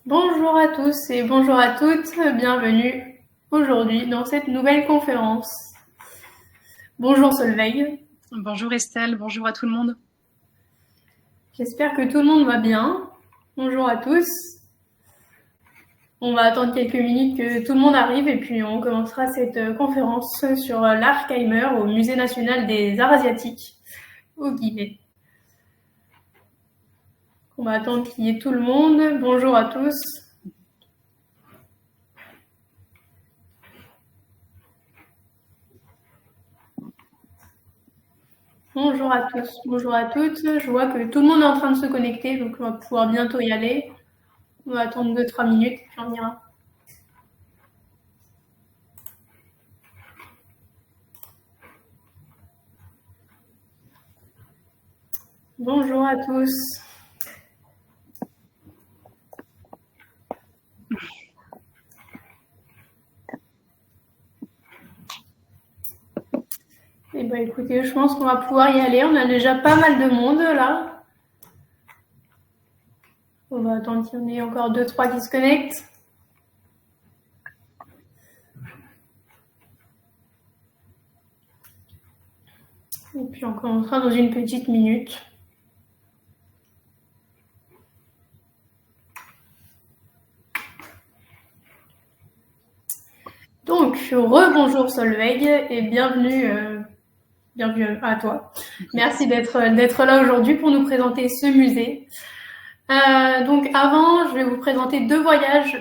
Bonjour à tous et bonjour à toutes, bienvenue aujourd'hui dans cette nouvelle conférence. Bonjour Solveig. Bonjour Estelle, bonjour à tout le monde. J'espère que tout le monde va bien. Bonjour à tous. On va attendre quelques minutes que tout le monde arrive et puis on commencera cette conférence sur l'Alzheimer au Musée national des arts asiatiques au Guinée. On va attendre qu'il y ait tout le monde. Bonjour à tous. Bonjour à tous, bonjour à toutes. Je vois que tout le monde est en train de se connecter, donc on va pouvoir bientôt y aller. On va attendre 2-3 minutes et puis on ira. Bonjour à tous. Eh ben, écoutez, je pense qu'on va pouvoir y aller. On a déjà pas mal de monde là. On va attendre qu'il y en ait encore 2-3 qui se connectent. Et puis on commencera dans une petite minute. Donc, rebonjour Solveig et bienvenue à toi. Merci d'être là aujourd'hui pour nous présenter ce musée. Donc avant, je vais vous présenter deux voyages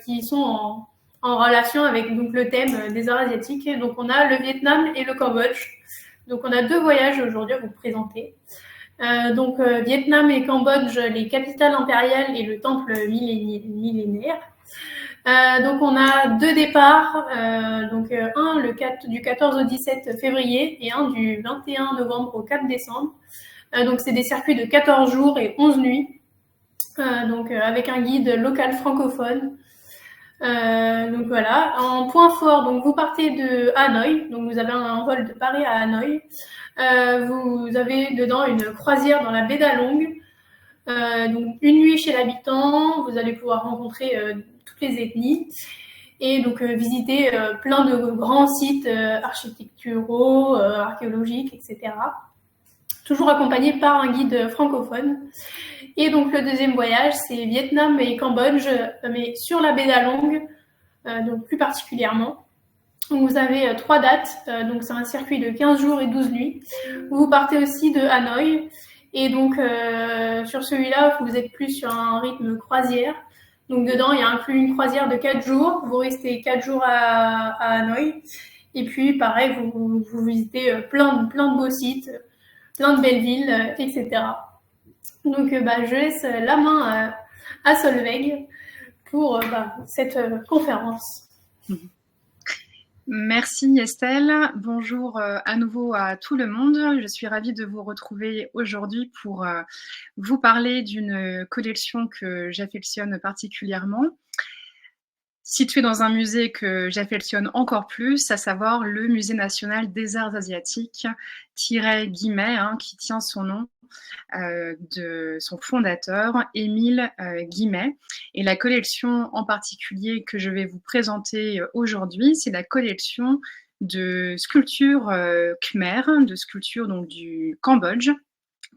qui sont en relation avec donc, le thème des arts asiatiques. Donc on a le Vietnam et le Cambodge. Donc on a deux voyages aujourd'hui à vous présenter. Vietnam et Cambodge, les capitales impériales et le temple millénaire. Donc on a deux départs, un du 14 au 17 février et un du 21 novembre au 4 décembre. Donc c'est des circuits de 14 jours et 11 nuits, avec un guide local francophone. Donc voilà, en point fort, donc vous partez de Hanoï, donc vous avez un vol de Paris à Hanoï. Vous avez dedans une croisière dans la baie d'Along. Donc une nuit chez l'habitant, vous allez pouvoir rencontrer toutes les ethnies et donc visiter plein de grands sites architecturaux, archéologiques, etc. Toujours accompagné par un guide francophone. Et donc le deuxième voyage, c'est Vietnam et Cambodge, mais sur la baie d'Along, donc plus particulièrement. Donc vous avez trois dates, donc c'est un circuit de 15 jours et 12 nuits. Vous partez aussi de Hanoï, et donc sur celui-là, vous êtes plus sur un rythme croisière. Donc dedans, il y a inclus une croisière de 4 jours, vous restez 4 jours à Hanoï, et puis pareil, vous visitez plein de beaux sites, plein de belles villes, etc. Donc je laisse la main à Solveig pour cette conférence. Merci Estelle, bonjour à nouveau à tout le monde. Je suis ravie de vous retrouver aujourd'hui pour vous parler d'une collection que j'affectionne particulièrement, située dans un musée que j'affectionne encore plus, à savoir le Musée national des arts asiatiques, Guimet, qui tient son nom de son fondateur, Émile Guimet. Et la collection en particulier que je vais vous présenter aujourd'hui, c'est la collection de sculptures khmer, de sculptures donc, du Cambodge.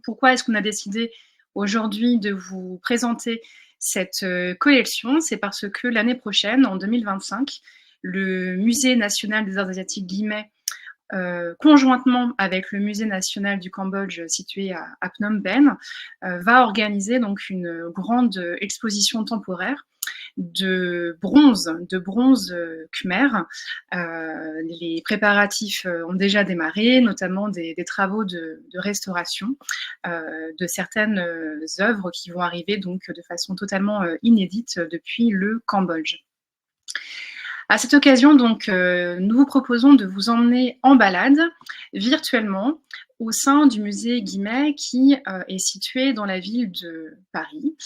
Pourquoi est-ce qu'on a décidé aujourd'hui de vous présenter cette collection? C'est parce que l'année prochaine, en 2025, le Musée national des arts asiatiques Guimet, conjointement avec le Musée national du Cambodge situé à Phnom Penh, va organiser donc une grande exposition temporaire de bronze khmer. Les préparatifs ont déjà démarré, notamment des travaux de restauration de certaines œuvres qui vont arriver donc de façon totalement inédite depuis le Cambodge. À cette occasion, donc, nous vous proposons de vous emmener en balade virtuellement au sein du musée Guimet qui est situé dans la ville de Paris.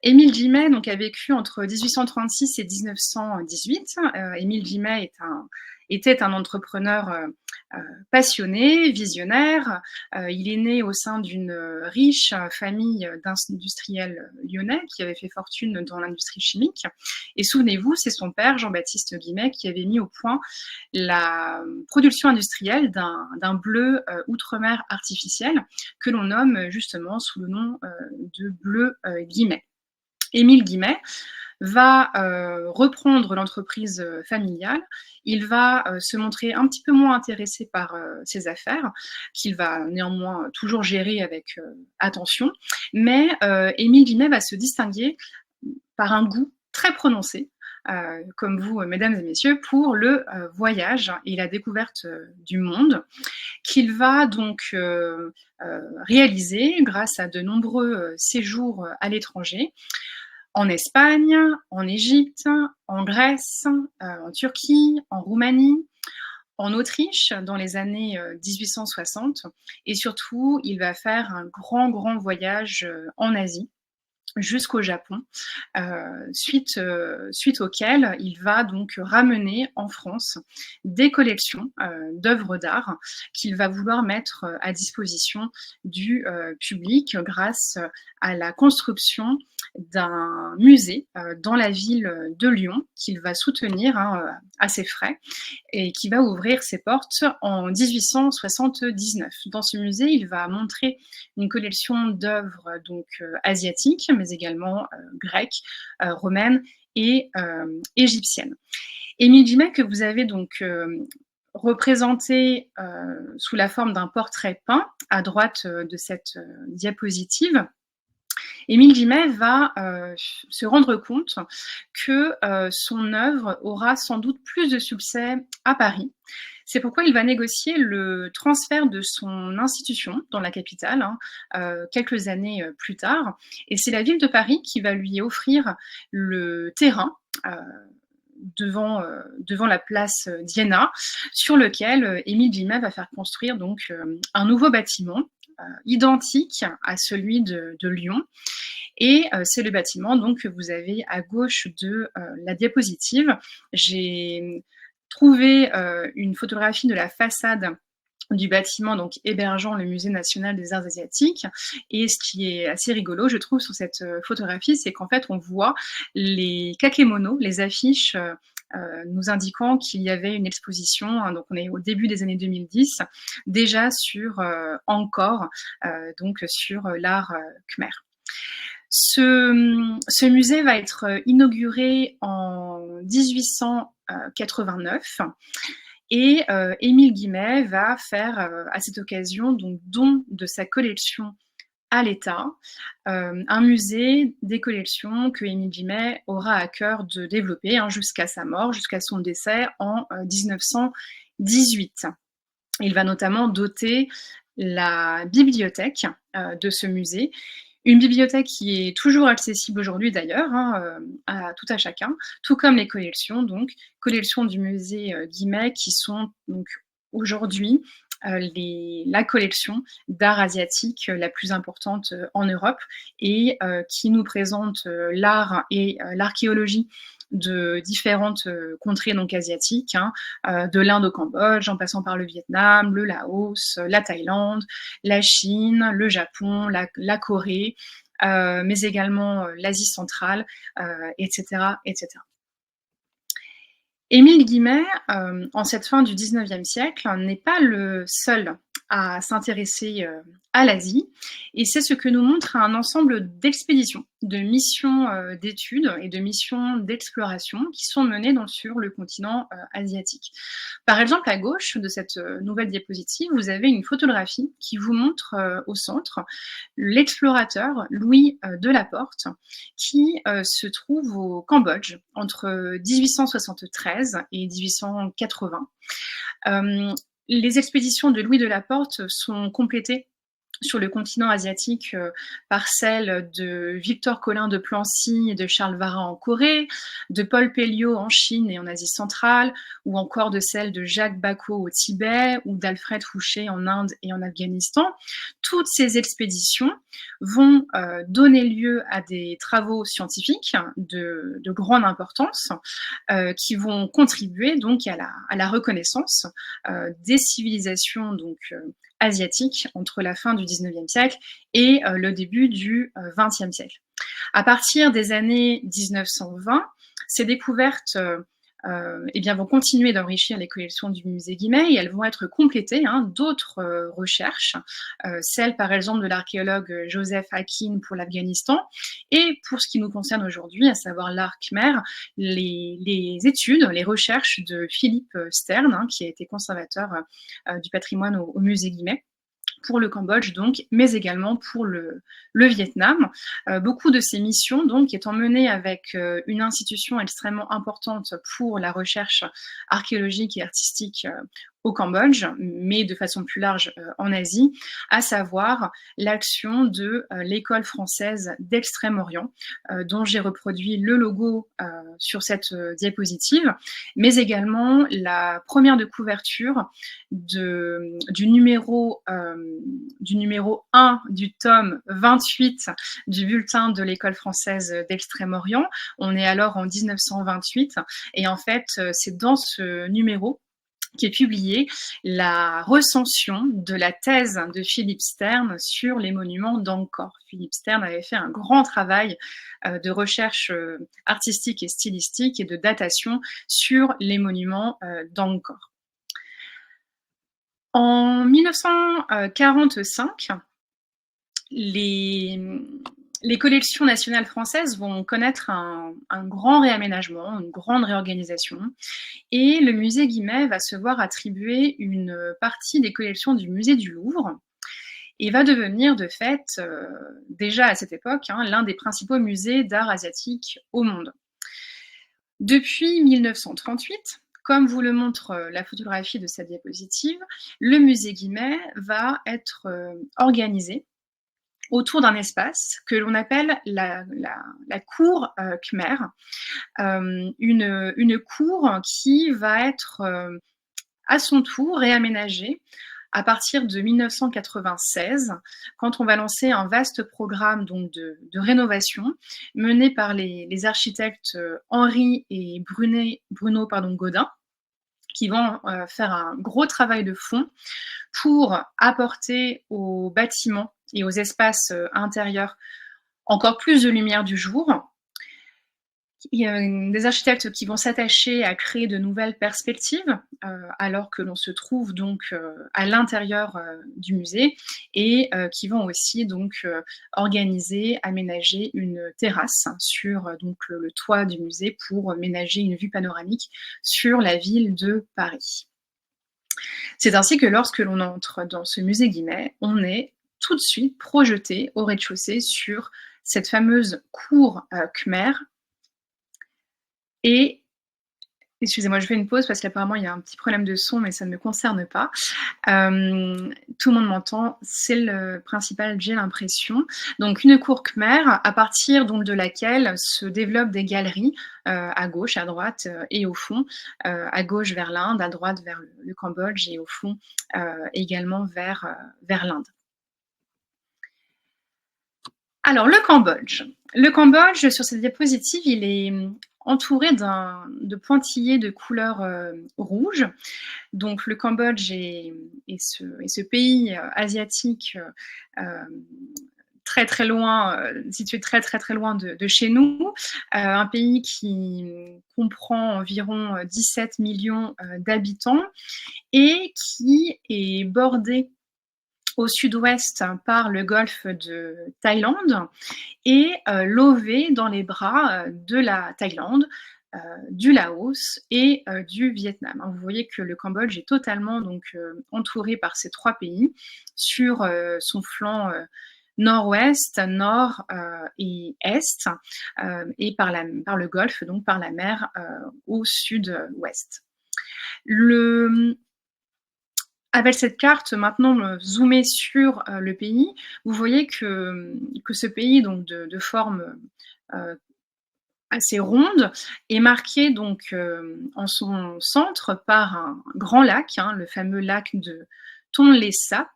Émile Guimet donc, a vécu entre 1836 et 1918. Émile Guimet était un entrepreneur passionné, visionnaire. Il est né au sein d'une riche famille d'industriels lyonnais qui avait fait fortune dans l'industrie chimique. Et souvenez-vous, c'est son père, Jean-Baptiste Guimet, qui avait mis au point la production industrielle d'un bleu outre-mer artificiel que l'on nomme justement sous le nom de bleu Guimet. Émile Guimet va reprendre l'entreprise familiale. Il va se montrer un petit peu moins intéressé par ses affaires, qu'il va néanmoins toujours gérer avec attention. Mais Émile Guimet va se distinguer par un goût très prononcé, comme vous, mesdames et messieurs, pour le voyage et la découverte du monde, qu'il va donc réaliser grâce à de nombreux séjours à l'étranger, en Espagne, en Égypte, en Grèce, en Turquie, en Roumanie, en Autriche dans les années 1860. Et surtout, il va faire un grand voyage en Asie, jusqu'au Japon, suite auquel il va donc ramener en France des collections d'œuvres d'art qu'il va vouloir mettre à disposition du public grâce à la construction d'un musée dans la ville de Lyon qu'il va soutenir à ses frais et qui va ouvrir ses portes en 1879. Dans ce musée, il va montrer une collection d'œuvres donc asiatiques, mais également grecques, romaines et égyptiennes. Émile Guimet, que vous avez donc représenté sous la forme d'un portrait peint à droite de cette diapositive, Émile Guimet va se rendre compte que son œuvre aura sans doute plus de succès à Paris. C'est pourquoi il va négocier le transfert de son institution dans la capitale quelques années plus tard. Et c'est la ville de Paris qui va lui offrir le terrain devant la place d'Iéna, sur lequel Émile Guimet va faire construire donc un nouveau bâtiment identique à celui de Lyon. Et c'est le bâtiment donc, que vous avez à gauche de la diapositive. J'ai trouvé une photographie de la façade du bâtiment donc hébergeant le Musée national des arts asiatiques. Et ce qui est assez rigolo, je trouve, sur cette photographie, c'est qu'en fait, on voit les kakémonos, les affiches nous indiquant qu'il y avait une exposition, donc on est au début des années 2010, déjà sur Angkor, donc sur l'art khmer. Ce musée va être inauguré en 1889 et Émile Guimet va faire à cette occasion donc don de sa collection à l'État, un musée des collections que Émile Guimet aura à cœur de développer jusqu'à sa mort, jusqu'à son décès en 1918. Il va notamment doter la bibliothèque de ce musée, une bibliothèque qui est toujours accessible aujourd'hui d'ailleurs, à tout à chacun, tout comme les collections, donc collections du musée Guimet qui sont donc aujourd'hui la collection d'art asiatique la plus importante en Europe et qui nous présente l'art et l'archéologie de différentes contrées donc asiatiques, de l'Inde au Cambodge, en passant par le Vietnam, le Laos, la Thaïlande, la Chine, le Japon, la Corée, mais également l'Asie centrale, etc., etc. Émile Guimet, en cette fin du XIXe siècle, n'est pas le seul à s'intéresser à l'Asie, et c'est ce que nous montre un ensemble d'expéditions, de missions d'études et de missions d'exploration qui sont menées sur le continent asiatique. Par exemple, à gauche de cette nouvelle diapositive, vous avez une photographie qui vous montre au centre l'explorateur Louis Delaporte qui se trouve au Cambodge entre 1873 et 1880. Les expéditions de Louis Delaporte sont complétées sur le continent asiatique par celle de Victor Collin de Plancy et de Charles Vara en Corée, de Paul Pelliot en Chine et en Asie centrale, ou encore de celle de Jacques Bacot au Tibet ou d'Alfred Fouché en Inde et en Afghanistan. Toutes ces expéditions vont donner lieu à des travaux scientifiques de grande importance qui vont contribuer donc à la reconnaissance des civilisations donc asiatiques entre la fin du 19e siècle et le début du 20e siècle. À partir des années 1920, ces découvertes vont continuer d'enrichir les collections du musée Guimet et elles vont être complétées d'autres recherches, celles par exemple de l'archéologue Joseph Hakin pour l'Afghanistan et pour ce qui nous concerne aujourd'hui, à savoir l'art khmer, les études, les recherches de Philippe Stern, qui a été conservateur du patrimoine au musée Guimet, pour le Cambodge donc, mais également pour le Vietnam. Beaucoup de ces missions donc étant menées avec une institution extrêmement importante pour la recherche archéologique et artistique au Cambodge, mais de façon plus large en Asie, à savoir l'action de l'école française d'Extrême-Orient, dont j'ai reproduit le logo sur cette diapositive, mais également la première de couverture du numéro 1 du tome 28 du bulletin de l'école française d'Extrême-Orient. On est alors en 1928, et en fait, c'est dans ce numéro qui est publié la recension de la thèse de Philippe Stern sur les monuments d'Angkor. Philippe Stern avait fait un grand travail de recherche artistique et stylistique et de datation sur les monuments d'Angkor. En 1945, les collections nationales françaises vont connaître un grand réaménagement, une grande réorganisation, et le musée Guimet va se voir attribuer une partie des collections du musée du Louvre et va devenir de fait, déjà à cette époque, l'un des principaux musées d'art asiatique au monde. Depuis 1938, comme vous le montre la photographie de cette diapositive, le musée Guimet va être organisé autour d'un espace que l'on appelle la cour khmer, une cour qui va être à son tour réaménagée à partir de 1996, quand on va lancer un vaste programme donc de rénovation mené par les architectes Henri et Bruno Godin, qui vont faire un gros travail de fond pour apporter aux bâtiments et aux espaces intérieurs encore plus de lumière du jour. Il y a des architectes qui vont s'attacher à créer de nouvelles perspectives alors que l'on se trouve donc à l'intérieur du musée et qui vont aussi donc organiser, aménager une terrasse sur donc le toit du musée pour ménager une vue panoramique sur la ville de Paris. C'est ainsi que lorsque l'on entre dans ce musée Guimet, on est tout de suite projeté au rez-de-chaussée sur cette fameuse cour khmer. Et, excusez-moi, je fais une pause parce qu'apparemment il y a un petit problème de son, mais ça ne me concerne pas. Tout le monde m'entend, c'est le principal, j'ai l'impression. Donc une cour khmer, à partir donc de laquelle se développent des galeries à gauche, à droite et au fond. À gauche vers l'Inde, à droite vers le Cambodge et au fond également vers l'Inde. Alors le Cambodge. Le Cambodge, sur cette diapositive, il est entouré de pointillés de couleur rouge. Donc le Cambodge est ce pays asiatique très très loin, situé très très très loin de chez nous, un pays qui comprend environ 17 millions d'habitants et qui est bordé au sud-ouest par le golfe de Thaïlande et lové dans les bras de la Thaïlande, du Laos et du Vietnam. Vous voyez que le Cambodge est totalement donc entouré par ces trois pays sur son flanc nord-ouest, nord et est, et par le golfe, donc par la mer au sud-ouest. Avec cette carte, maintenant zoomée sur le pays, vous voyez que ce pays, donc de forme assez ronde, est marqué donc en son centre par un grand lac, hein, le fameux lac de Tonlé Sap,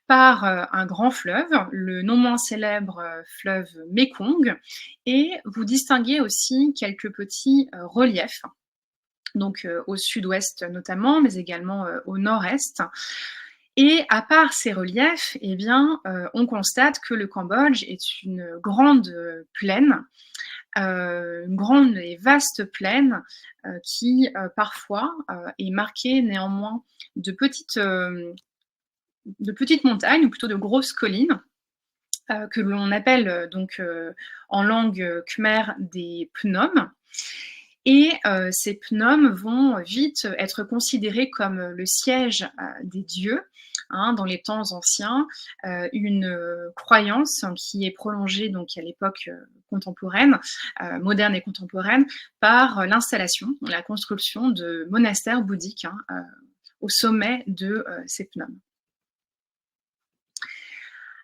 par un grand fleuve, le non moins célèbre fleuve Mékong, et vous distinguez aussi quelques petits reliefs, donc au sud-ouest notamment, mais également au nord-est. Et à part ces reliefs, eh bien, on constate que le Cambodge est une grande plaine, une grande et vaste plaine qui parfois est marquée néanmoins de petites montagnes, ou plutôt de grosses collines, que l'on appelle donc en langue khmer des phnom. Et ces phnom vont vite être considérés comme le siège des dieux, hein, dans les temps anciens, une croyance qui est prolongée donc à l'époque contemporaine, moderne et contemporaine, par l'installation, la construction de monastères bouddhiques, hein, au sommet de ces phnom.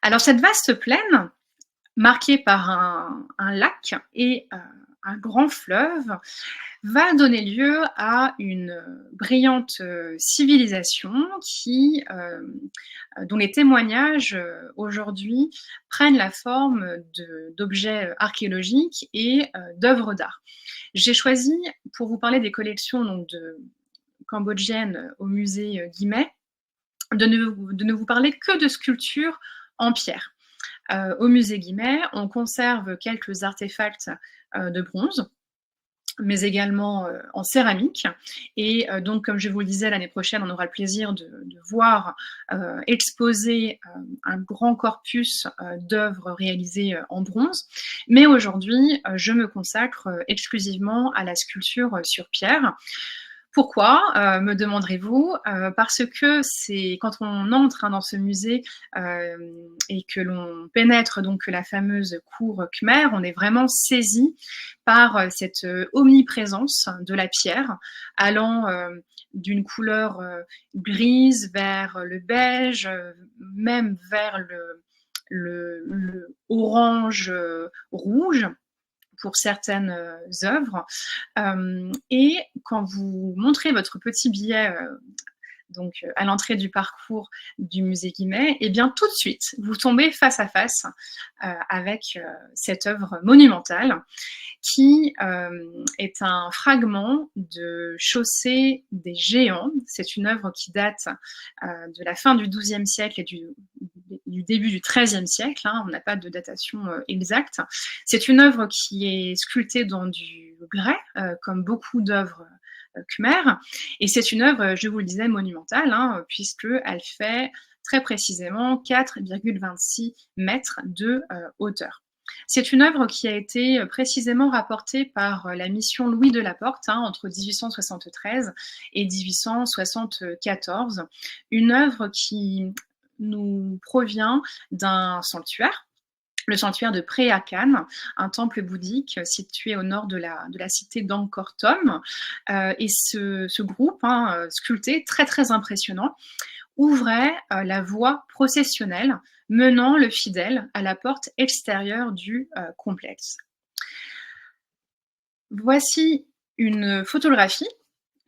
Alors cette vaste plaine, marquée par un lac et un grand fleuve, va donner lieu à une brillante civilisation qui, dont les témoignages aujourd'hui prennent la forme d'objets archéologiques et d'œuvres d'art. J'ai choisi, pour vous parler des collections donc, cambodgiennes au musée Guimet, de ne vous parler que de sculptures en pierre. Au musée Guimet, on conserve quelques artefacts de bronze, mais également en céramique. Et donc, comme je vous le disais, l'année prochaine, on aura le plaisir de voir exposer un grand corpus d'œuvres réalisées en bronze. Mais aujourd'hui, je me consacre exclusivement à la sculpture sur pierre. Pourquoi, me demanderez-vous? Parce que c'est quand on entre dans ce musée et que l'on pénètre donc la fameuse cour khmer, on est vraiment saisi par cette omniprésence de la pierre, allant d'une couleur grise vers le beige, même vers le orange rouge pour certaines œuvres. Et quand vous montrez votre petit billet donc à l'entrée du parcours du musée Guimet, et bien tout de suite, vous tombez face à face avec cette œuvre monumentale qui est un fragment de Chaussée des Géants. C'est une œuvre qui date de la fin du XIIe siècle et du début du XIIIe siècle, hein, on n'a pas de datation exacte. C'est une œuvre qui est sculptée dans du grès, comme beaucoup d'œuvres khmer, et c'est une œuvre, je vous le disais, monumentale, hein, puisqu'elle fait très précisément 4,26 mètres de hauteur. C'est une œuvre qui a été précisément rapportée par la mission Louis de la Porte, hein, entre 1873 et 1874, une œuvre qui nous provient d'un sanctuaire, le sanctuaire de Preakan, un temple bouddhique situé au nord de la cité d'Angkor Thom. Et ce groupe, hein, sculpté, très très impressionnant, ouvrait la voie processionnelle menant le fidèle à la porte extérieure du complexe. Voici une photographie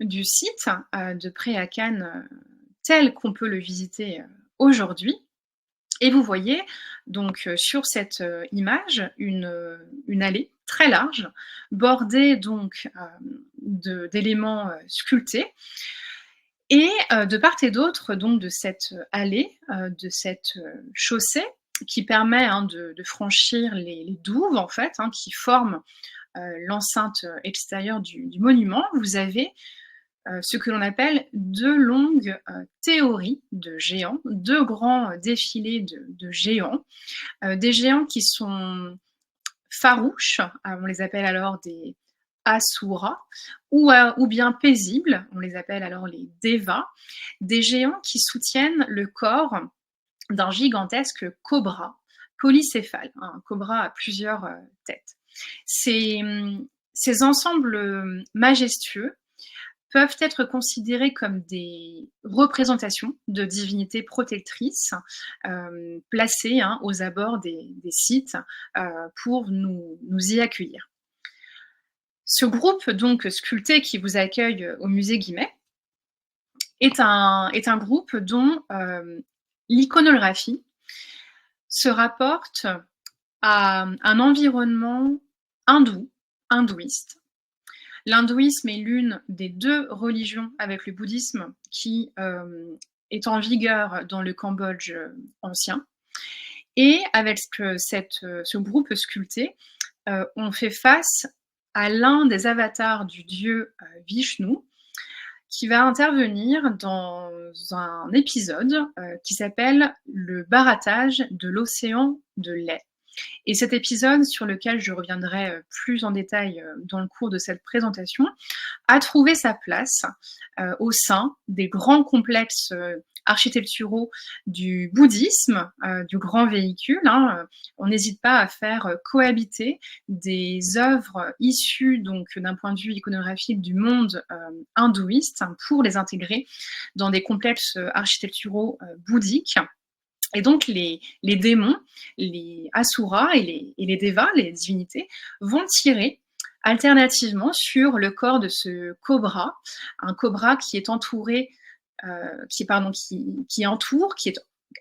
du site de Preakan tel qu'on peut le visiter aujourd'hui. Et vous voyez donc sur cette image une allée très large, bordée donc d'éléments sculptés. Et de part et d'autre donc de cette allée, de cette chaussée qui permet hein, de franchir les douves en fait, hein, qui forment l'enceinte extérieure du monument, vous avez ce que l'on appelle deux longues théories de géants, deux grands défilés de géants, des géants qui sont farouches, on les appelle alors des Asuras, ou bien paisibles, on les appelle alors les Devas, des géants qui soutiennent le corps d'un gigantesque cobra polycéphale, un cobra à plusieurs têtes. Ces ensembles majestueux peuvent être considérées comme des représentations de divinités protectrices placées aux abords des sites pour nous y accueillir. Ce groupe donc sculpté qui vous accueille au musée Guimet est un groupe dont l'iconographie se rapporte à un environnement hindouiste. L'hindouisme est l'une des 2 religions avec le bouddhisme qui est en vigueur dans le Cambodge ancien. Et avec ce groupe sculpté, on fait face à l'un des avatars du dieu Vishnu, qui va intervenir dans un épisode qui s'appelle le barattage de l'océan de lait. Et cet épisode, sur lequel je reviendrai plus en détail dans le cours de cette présentation, a trouvé sa place au sein des grands complexes architecturaux du bouddhisme, du grand véhicule. On n'hésite pas à faire cohabiter des œuvres issues donc d'un point de vue iconographique du monde hindouiste pour les intégrer dans des complexes architecturaux bouddhiques. Et donc les démons, les asuras et les devas, les divinités, vont tirer alternativement sur le corps de ce cobra, un cobra qui est entouré, qui est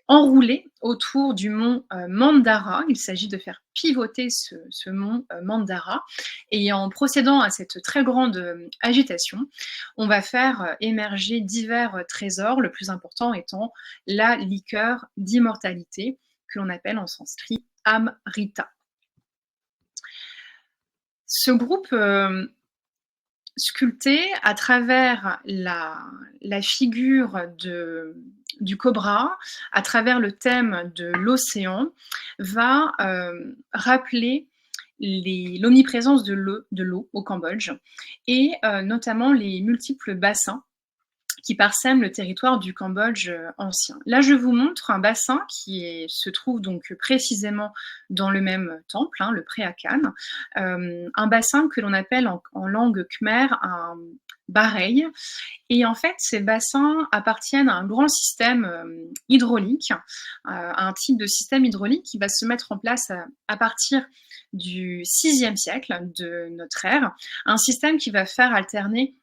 enroulé autour du mont Mandara. Il s'agit de faire pivoter ce mont Mandara. Et en procédant à cette très grande agitation, on va faire émerger divers trésors, le plus important étant la liqueur d'immortalité, que l'on appelle en sanskrit Amrita. Ce groupe sculpté à travers la figure du cobra, à travers le thème de l'océan, va rappeler l'omniprésence de l'eau au Cambodge et notamment les multiples bassins qui parsèment le territoire du Cambodge ancien. Là, je vous montre un bassin qui se trouve donc précisément dans le même temple, le Preakan, un bassin que l'on appelle en langue khmer un bareil. Et en fait, ces bassins appartiennent à un grand système hydraulique, un type de système hydraulique qui va se mettre en place à partir du VIe siècle de notre ère, un système qui va faire alterner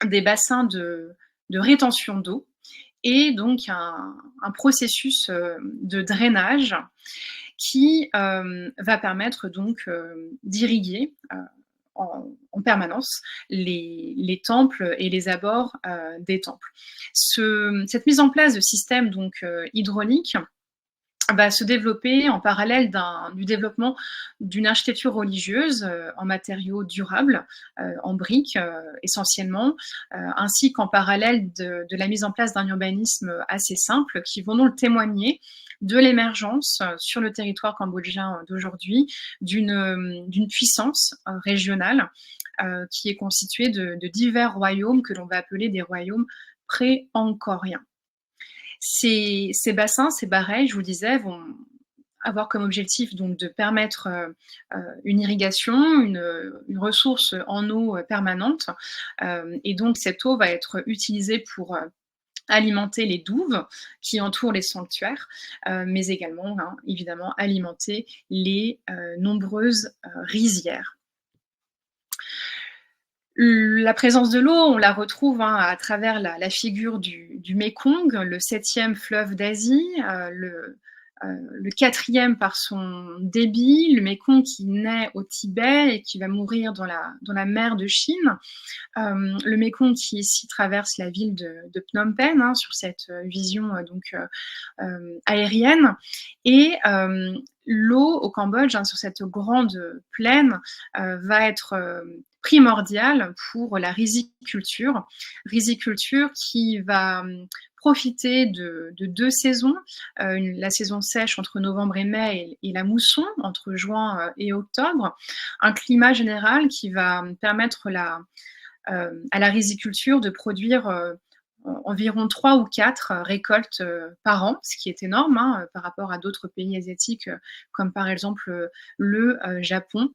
des bassins de rétention d'eau et donc un processus de drainage qui va permettre donc d'irriguer en permanence les temples et les abords des temples. Cette mise en place de systèmes donc hydrauliques va se développer en parallèle du développement d'une architecture religieuse en matériaux durables, en briques essentiellement, ainsi qu'en parallèle de la mise en place d'un urbanisme assez simple qui vont donc témoigner de l'émergence sur le territoire cambodgien d'aujourd'hui d'une puissance régionale qui est constituée de divers royaumes que l'on va appeler des royaumes pré-angkoriens. Ces bassins, ces bareils, je vous disais, vont avoir comme objectif donc de permettre une irrigation, une ressource en eau permanente. Et donc cette eau va être utilisée pour alimenter les douves qui entourent les sanctuaires, mais également, évidemment, alimenter les nombreuses rizières. La présence de l'eau, on la retrouve à travers la figure du Mékong, le 7e fleuve d'Asie, le 4e par son débit, le Mékong qui naît au Tibet et qui va mourir dans la mer de Chine, le Mékong qui ici traverse la ville de Phnom Penh sur cette vision donc aérienne, et l'eau au Cambodge sur cette grande plaine va être primordiale pour la riziculture qui va profiter de 2 saisons, la saison sèche entre novembre et mai et la mousson entre juin et octobre, un climat général qui va permettre à la riziculture de produire environ 3 ou 4 récoltes par an, ce qui est énorme par rapport à d'autres pays asiatiques comme par exemple le Japon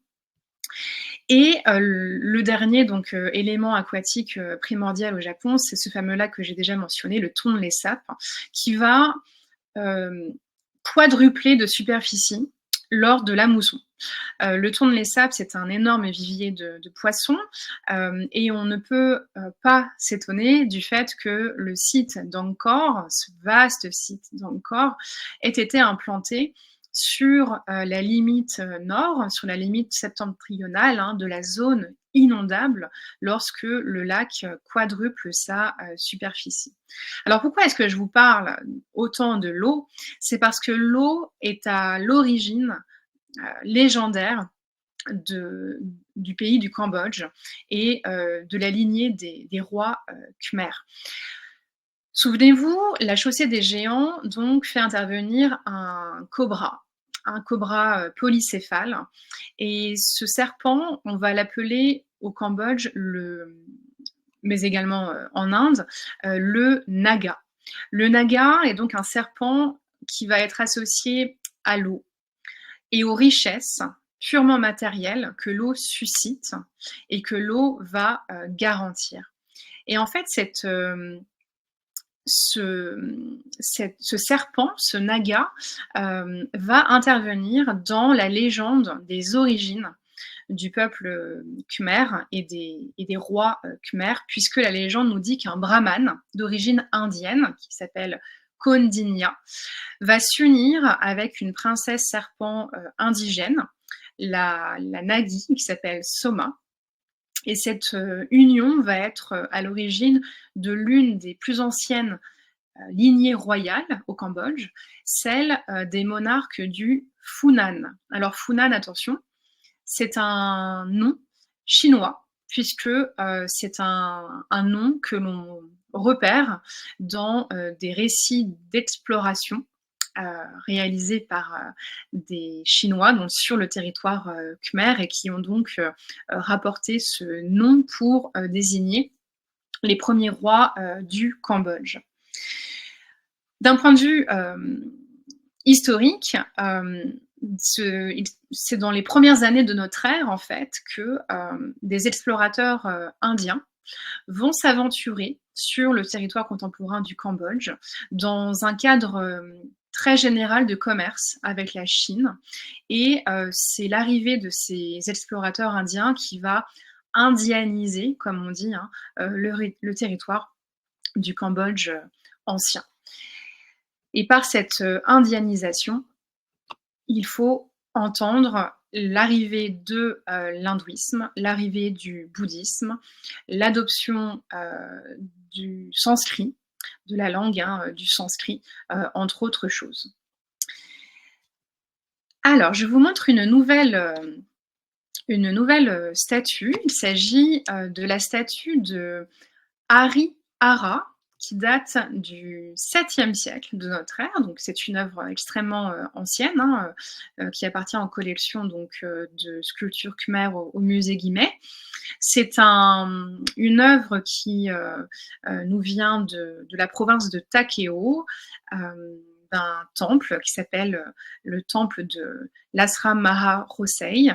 Et le dernier donc élément aquatique primordial au Japon, c'est ce fameux lac que j'ai déjà mentionné, le Tonlé Sap, qui va quadrupler de superficie lors de la mousson. Le Tonlé Sap, c'est un énorme vivier de poissons et on ne peut pas s'étonner du fait que le site d'Angkor, ce vaste site d'Angkor, ait été implanté sur la limite nord, sur la limite septentrionale de la zone inondable lorsque le lac quadruple sa superficie. Alors pourquoi est-ce que je vous parle autant de l'eau? C'est parce que l'eau est à l'origine légendaire du pays du Cambodge et de la lignée des rois khmers. Souvenez-vous, la chaussée des géants donc fait intervenir un cobra polycéphale. Et ce serpent, on va l'appeler au Cambodge, mais également en Inde, le naga. Le naga est donc un serpent qui va être associé à l'eau et aux richesses purement matérielles que l'eau suscite et que l'eau va garantir. Et en fait, ce serpent, ce naga, va intervenir dans la légende des origines du peuple khmer et des rois khmer, puisque la légende nous dit qu'un brahman d'origine indienne, qui s'appelle Kaundinya, va s'unir avec une princesse serpent indigène, la Nagi, qui s'appelle Soma. Et cette union va être à l'origine de l'une des plus anciennes lignées royales au Cambodge, celle des monarques du Funan. Alors Funan, attention, c'est un nom chinois, puisque c'est un nom que l'on repère dans des récits d'exploration réalisés par des Chinois donc sur le territoire khmer et qui ont donc rapporté ce nom pour désigner les premiers rois du Cambodge. D'un point de vue historique, c'est dans les premières années de notre ère, en fait, que des explorateurs indiens vont s'aventurer sur le territoire contemporain du Cambodge dans un cadre très général de commerce avec la Chine. Et c'est l'arrivée de ces explorateurs indiens qui va indianiser, comme on dit, le territoire du Cambodge ancien. Et par cette indianisation, il faut entendre l'arrivée de l'hindouisme, l'arrivée du bouddhisme, l'adoption du sanskrit, de la langue du sanskrit, entre autres choses. Alors, je vous montre une nouvelle statue. Il s'agit de la statue de Harihara, qui date du 7e siècle de notre ère, donc c'est une œuvre extrêmement ancienne, qui appartient en collection donc, de sculptures khmer au musée Guimet. C'est une œuvre qui nous vient de la province de Takeo, d'un temple qui s'appelle le temple de l'Ashram Maha Rosei.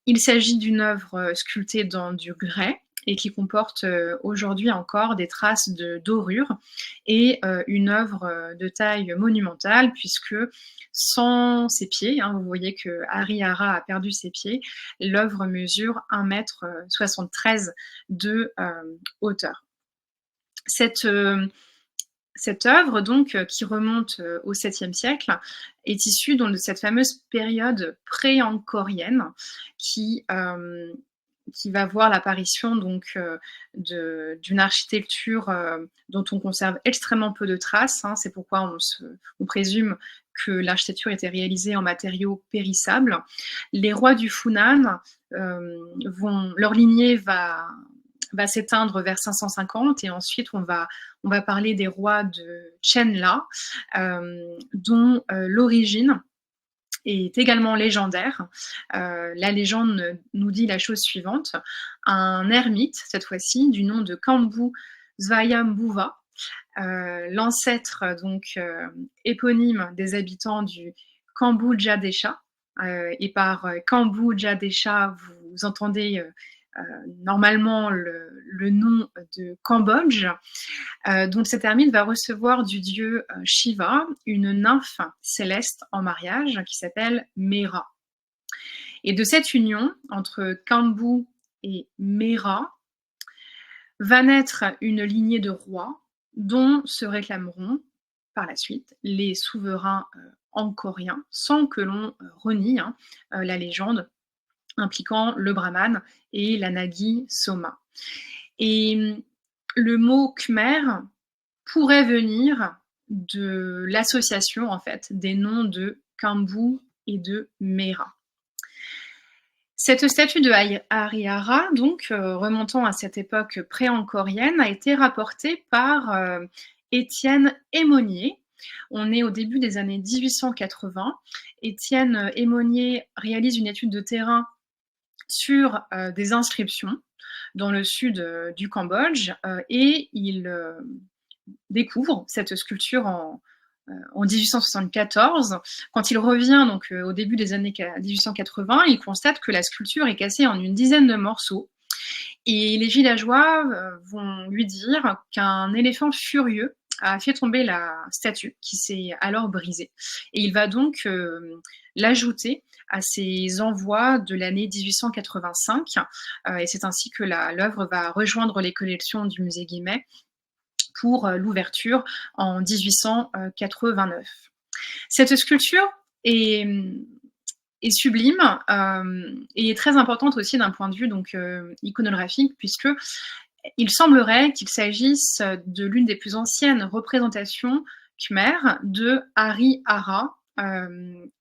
Il s'agit d'une œuvre sculptée dans du grès et qui comporte aujourd'hui encore des traces de dorure et une œuvre de taille monumentale puisque sans ses pieds, vous voyez que Harihara a perdu ses pieds, l'œuvre mesure 1,73 m de hauteur. Cette œuvre, donc, qui remonte au 7e siècle, est issue donc, de cette fameuse période pré-angkorienne qui va voir l'apparition donc d'une architecture dont on conserve extrêmement peu de traces. C'est pourquoi on présume que l'architecture était réalisée en matériaux périssables. Les rois du Funan, leur lignée va s'éteindre vers 550 et ensuite on va parler des rois de Chenla, dont l'origine est également légendaire. La légende nous dit la chose suivante. Un ermite, cette fois-ci, du nom de Kambu Svayambhuva, l'ancêtre donc éponyme des habitants du Kambodja Desha, et par Kambodja Desha, vous entendez normalement le nom de Cambodge. Donc cette ermite va recevoir du dieu Shiva une nymphe céleste en mariage qui s'appelle Mera. Et de cette union entre Kambu et Mera va naître une lignée de rois dont se réclameront par la suite les souverains angkoriens, sans que l'on renie la légende impliquant le brahman et la Nagi Soma. Et le mot Khmer pourrait venir de l'association en fait des noms de Kambu et de Mera. Cette statue de Harihara, donc remontant à cette époque pré-ankorienne, a été rapportée par Étienne Aymonier. On est au début des années 1880. Étienne Aymonier réalise une étude de terrain sur des inscriptions dans le sud du Cambodge et il découvre cette sculpture en 1874. Quand il revient donc au début des années 1880, il constate que la sculpture est cassée en une dizaine de morceaux. Et les villageois vont lui dire qu'un éléphant furieux a fait tomber la statue, qui s'est alors brisée. Et il va donc l'ajouter à ses envois de l'année 1885. Et c'est ainsi que l'œuvre va rejoindre les collections du musée Guimet pour l'ouverture en 1889. Cette sculpture est sublime et est très importante aussi d'un point de vue donc, iconographique, puisque il semblerait qu'il s'agisse de l'une des plus anciennes représentations khmer de Harihara,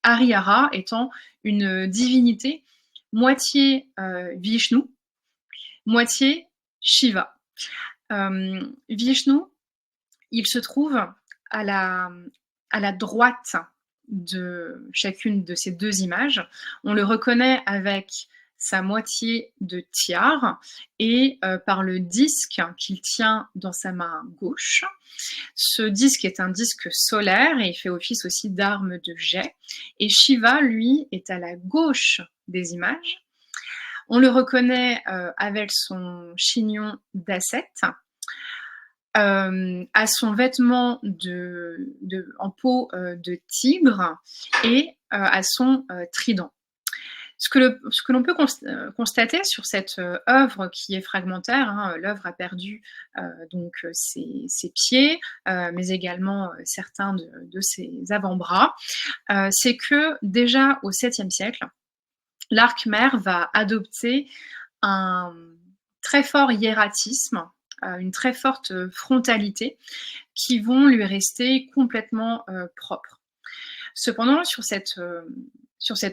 Harihara étant une divinité moitié Vishnu, moitié Shiva. Vishnu, il se trouve à la droite de chacune de ces deux images. On le reconnaît avec sa moitié de tiare et par le disque qu'il tient dans sa main gauche. Ce disque est un disque solaire et il fait office aussi d'arme de jet. Et Shiva, lui, est à la gauche des images. On le reconnaît avec son chignon d'ascète, à son vêtement en peau de tigre et à son trident. Ce que l'on peut constater sur cette œuvre qui est fragmentaire, l'œuvre a perdu donc ses pieds, mais également certains de ses avant-bras, c'est que déjà au 7e siècle, l'art khmer va adopter un très fort hiératisme, une très forte frontalité qui vont lui rester complètement propres. Cependant, sur cette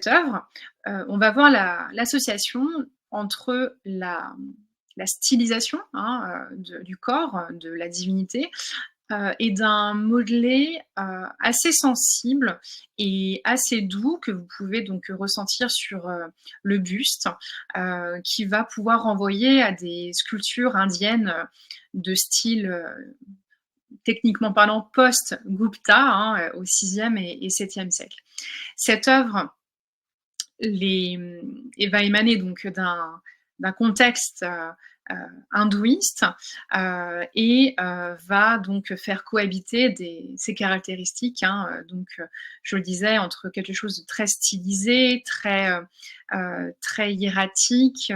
œuvre, on va voir l'association entre la stylisation du corps, de la divinité, et d'un modelé assez sensible et assez doux que vous pouvez donc ressentir sur le buste, qui va pouvoir renvoyer à des sculptures indiennes de style techniquement parlant post-Gupta au 6e et 7e siècle. Cette œuvre va émaner donc d'un contexte hindouiste et va donc faire cohabiter ces caractéristiques, donc je le disais, entre quelque chose de très stylisé, très hiératique,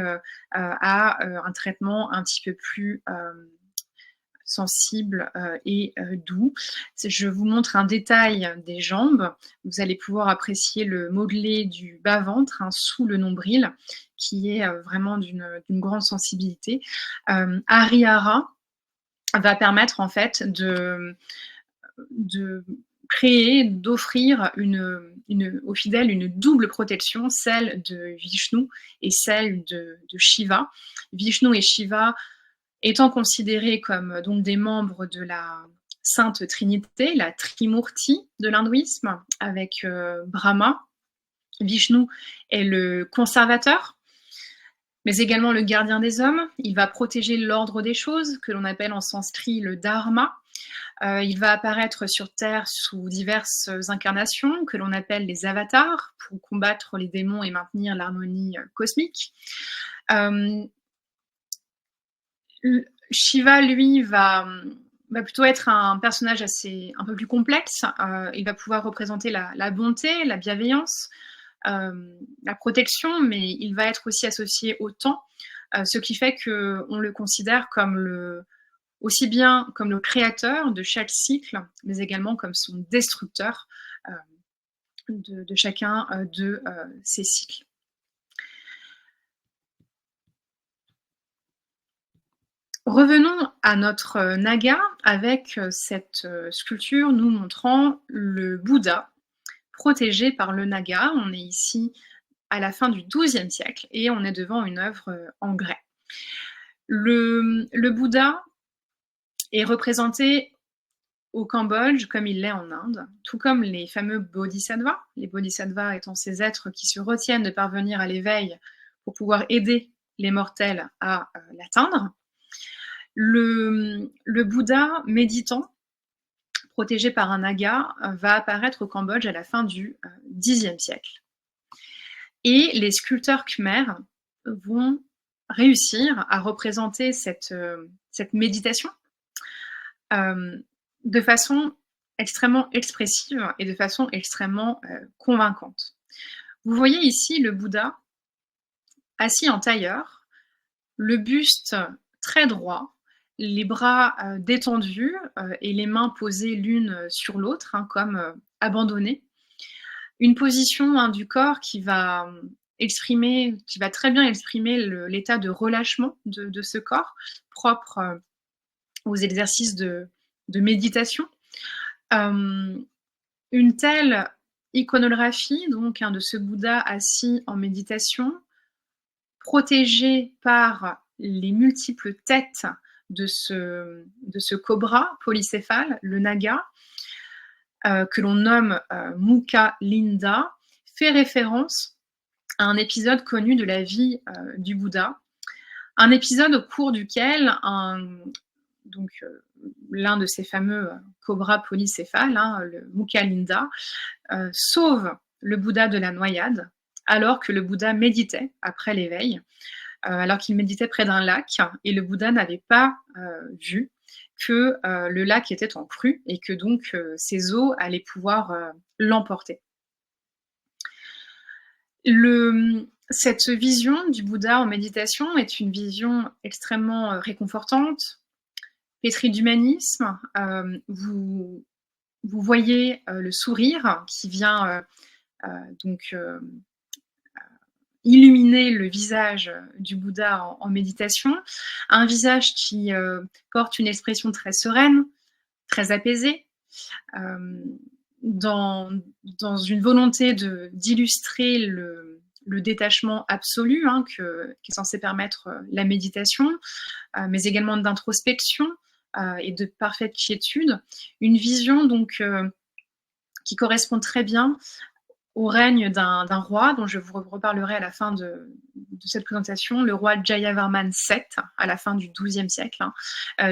à un traitement un petit peu plus sensible et doux. Je vous montre un détail des jambes. Vous allez pouvoir apprécier le modelé du bas-ventre sous le nombril, qui est vraiment d'une grande sensibilité. Harihara va permettre en fait de créer, d'offrir aux fidèles une double protection, celle de Vishnu et celle de Shiva. Vishnu et Shiva étant considérés comme donc des membres de la Sainte Trinité, la Trimurti de l'hindouisme, avec Brahma. Vishnu est le conservateur, mais également le gardien des hommes. Il va protéger l'ordre des choses, que l'on appelle en sanskrit le dharma. Il va apparaître sur Terre sous diverses incarnations que l'on appelle les avatars pour combattre les démons et maintenir l'harmonie cosmique. Shiva, lui, va plutôt être un personnage un peu plus complexe. Il va pouvoir représenter la bonté, la bienveillance, la protection, mais il va être aussi associé au temps, ce qui fait qu'on le considère comme aussi bien comme le créateur de chaque cycle, mais également comme son destructeur de chacun de ces cycles. Revenons à notre Naga avec cette sculpture nous montrant le Bouddha protégé par le Naga. On est ici à la fin du XIIe siècle et on est devant une œuvre en grès. Le Bouddha est représenté au Cambodge comme il l'est en Inde, tout comme les fameux bodhisattvas, les bodhisattvas étant ces êtres qui se retiennent de parvenir à l'éveil pour pouvoir aider les mortels à l'atteindre. Le Bouddha méditant, protégé par un naga, va apparaître au Cambodge à la fin du Xe siècle. Et les sculpteurs khmers vont réussir à représenter cette méditation de façon extrêmement expressive et de façon extrêmement convaincante. Vous voyez ici le Bouddha assis en tailleur, le buste très droit, les bras détendus et les mains posées l'une sur l'autre, comme abandonnées. Une position du corps qui va très bien exprimer l'état de relâchement de ce corps, propre aux exercices de méditation. Une telle iconographie donc de ce Bouddha assis en méditation, protégé par les multiples têtes de ce cobra polycéphale, le naga, que l'on nomme Mukha Linda, fait référence à un épisode connu de la vie du Bouddha, un épisode au cours duquel l'un de ces fameux cobras polycéphales, le Mukha Linda, sauve le Bouddha de la noyade, alors que le Bouddha méditait après l'éveil, alors qu'il méditait près d'un lac, et le Bouddha n'avait pas vu que le lac était en crue et que donc ses eaux allaient pouvoir l'emporter. Cette vision du Bouddha en méditation est une vision extrêmement réconfortante, pétrie d'humanisme. Vous voyez le sourire qui vient illuminer le visage du Bouddha en méditation, un visage qui porte une expression très sereine, très apaisée, dans une volonté d'illustrer le détachement absolu qui est censé permettre la méditation, mais également d'introspection et de parfaite quiétude. Une vision donc qui correspond très bien au règne d'un roi dont je vous reparlerai à la fin de cette présentation, le roi Jayavarman VII, à la fin du XIIe siècle,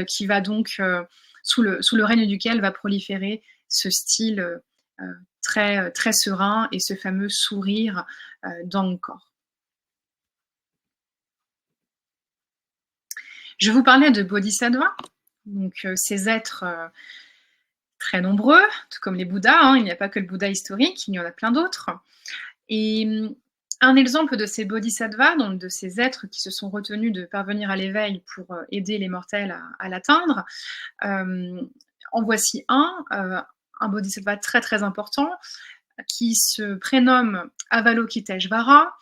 qui va donc, sous le règne duquel va proliférer ce style très, très serein et ce fameux sourire d'Angkor. Je vous parlais de bodhisattvas, donc ces êtres très nombreux, tout comme les Bouddhas, il n'y a pas que le Bouddha historique, il y en a plein d'autres. Et un exemple de ces bodhisattvas, donc de ces êtres qui se sont retenus de parvenir à l'éveil pour aider les mortels à l'atteindre, en voici un bodhisattva très très important qui se prénomme Avalokiteshvara.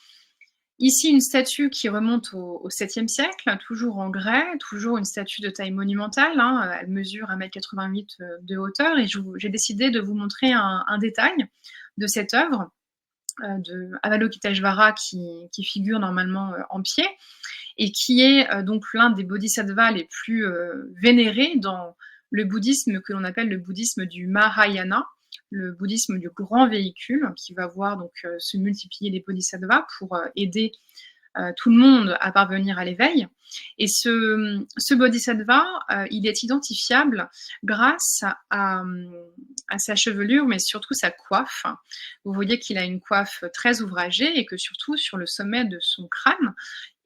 Ici, une statue qui remonte au 7e siècle, toujours en grès, toujours une statue de taille monumentale. Elle mesure 1,88 m de hauteur et j'ai décidé de vous montrer un détail de cette œuvre de Avalokiteshvara qui figure normalement en pied et qui est donc l'un des bodhisattvas les plus vénérés dans le bouddhisme que l'on appelle le bouddhisme du Mahayana, le bouddhisme du grand véhicule, qui va voir donc se multiplier les bodhisattvas pour aider tout le monde à parvenir à l'éveil. Et ce bodhisattva, il est identifiable grâce à sa chevelure, mais surtout sa coiffe. Vous voyez qu'il a une coiffe très ouvragée et que surtout sur le sommet de son crâne,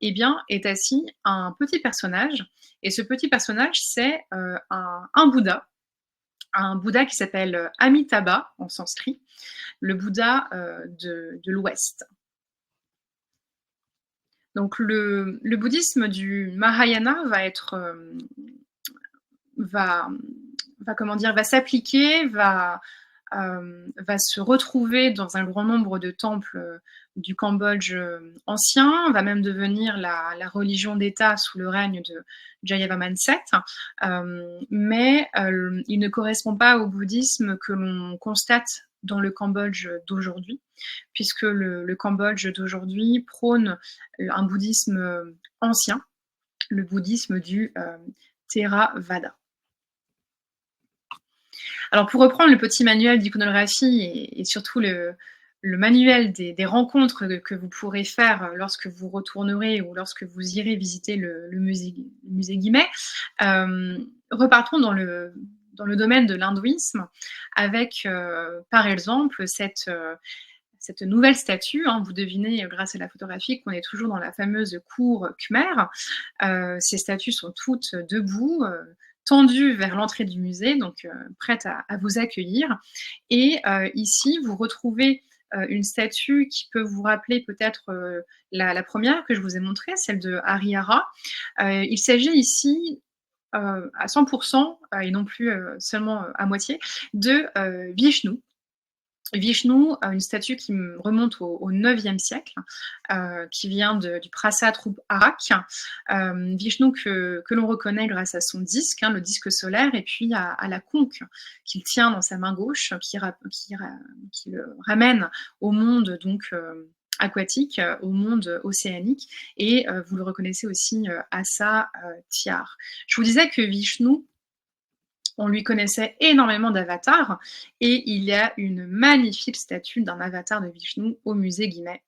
eh bien, est assis un petit personnage. Et ce petit personnage, c'est un Bouddha qui s'appelle Amitabha en sanskrit, le Bouddha de l'Ouest. Donc le bouddhisme du Mahayana va s'appliquer, va se retrouver dans un grand nombre de temples du Cambodge ancien, va même devenir la religion d'État sous le règne de Jayavarman VII, mais il ne correspond pas au bouddhisme que l'on constate dans le Cambodge d'aujourd'hui, puisque le Cambodge d'aujourd'hui prône un bouddhisme ancien, le bouddhisme du Theravada. Alors pour reprendre le petit manuel d'iconographie et surtout le manuel des rencontres que vous pourrez faire lorsque vous retournerez ou lorsque vous irez visiter le musée Guimet, repartons dans le domaine de l'hindouisme avec, par exemple, cette nouvelle statue, hein, vous devinez grâce à la photographie qu'on est toujours dans la fameuse cour Khmer. Ces statues sont toutes debout, tendues vers l'entrée du musée, donc prêtes à vous accueillir. Et ici, vous retrouvez une statue qui peut vous rappeler peut-être la première que je vous ai montrée, celle de Harihara. Il s'agit ici à 100%, et non plus seulement à moitié, de Vishnu. Vishnu, une statue qui remonte au 9e siècle, qui vient du Prasat Rup Arak. Vishnu que l'on reconnaît grâce à son disque, hein, le disque solaire, et puis à la conque qu'il tient dans sa main gauche, qui le ramène au monde donc aquatique, au monde océanique, et vous le reconnaissez aussi à sa tiare. Je vous disais que Vishnu, on lui connaissait énormément d'avatars, et il y a une magnifique statue d'un avatar de Vishnu au musée Guimet.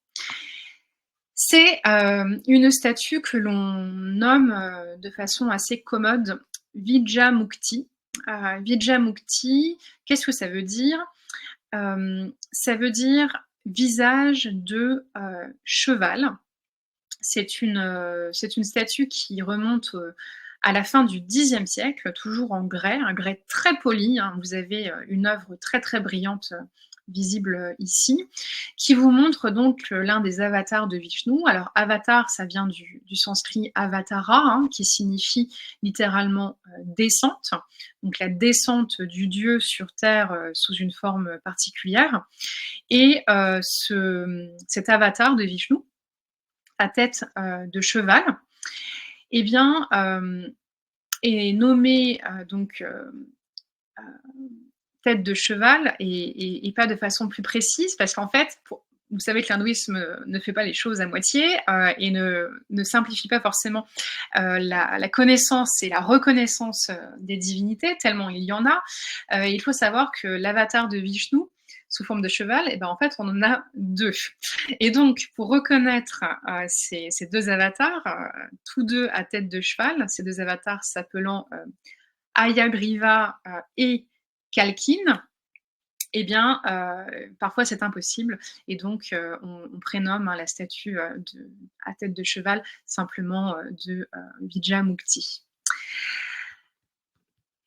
C'est une statue que l'on nomme de façon assez commode Vijayamukti. Vijayamukti, qu'est-ce que ça veut dire? Ça veut dire visage de cheval. C'est une statue qui remonte à la fin du Xe siècle, toujours en grès, un grès très poli, hein. Vous avez une œuvre très très brillante visible ici, qui vous montre donc l'un des avatars de Vishnu. Alors avatar, ça vient du sanskrit avatara, hein, qui signifie littéralement descente, donc la descente du dieu sur terre sous une forme particulière. Et cet avatar de Vishnu, à tête de cheval, eh bien, est nommé tête de cheval et pas de façon plus précise, parce qu'en fait, vous savez que l'hindouisme ne fait pas les choses à moitié et ne simplifie pas forcément la connaissance et la reconnaissance des divinités, tellement il y en a. Il faut savoir que l'avatar de Vishnu, sous forme de cheval, et ben en fait, on en a deux. Et donc, pour reconnaître ces deux avatars, tous deux à tête de cheval, ces deux avatars s'appelant Hayagriva et Kalkin, eh bien, parfois c'est impossible, et donc on prénomme la statue à tête de cheval simplement de Vijayamukti.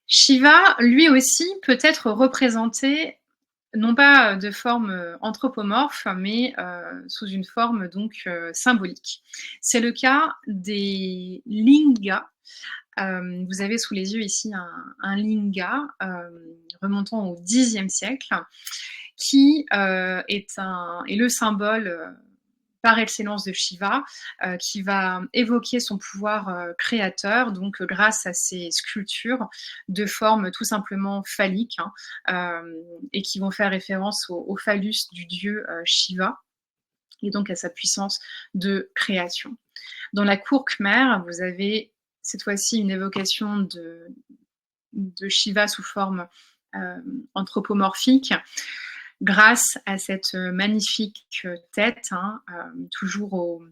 Shiva, lui aussi, peut être représenté non pas de forme anthropomorphe, mais sous une forme donc symbolique. C'est le cas des lingas. Vous avez sous les yeux ici un linga remontant au Xe siècle, qui est le symbole par excellence de Shiva, qui va évoquer son pouvoir créateur, donc grâce à ces sculptures de forme tout simplement phallique, hein, et qui vont faire référence au phallus du dieu Shiva, et donc à sa puissance de création. Dans la cour Khmer, vous avez cette fois-ci une évocation de Shiva sous forme anthropomorphique, grâce à cette magnifique tête, hein, toujours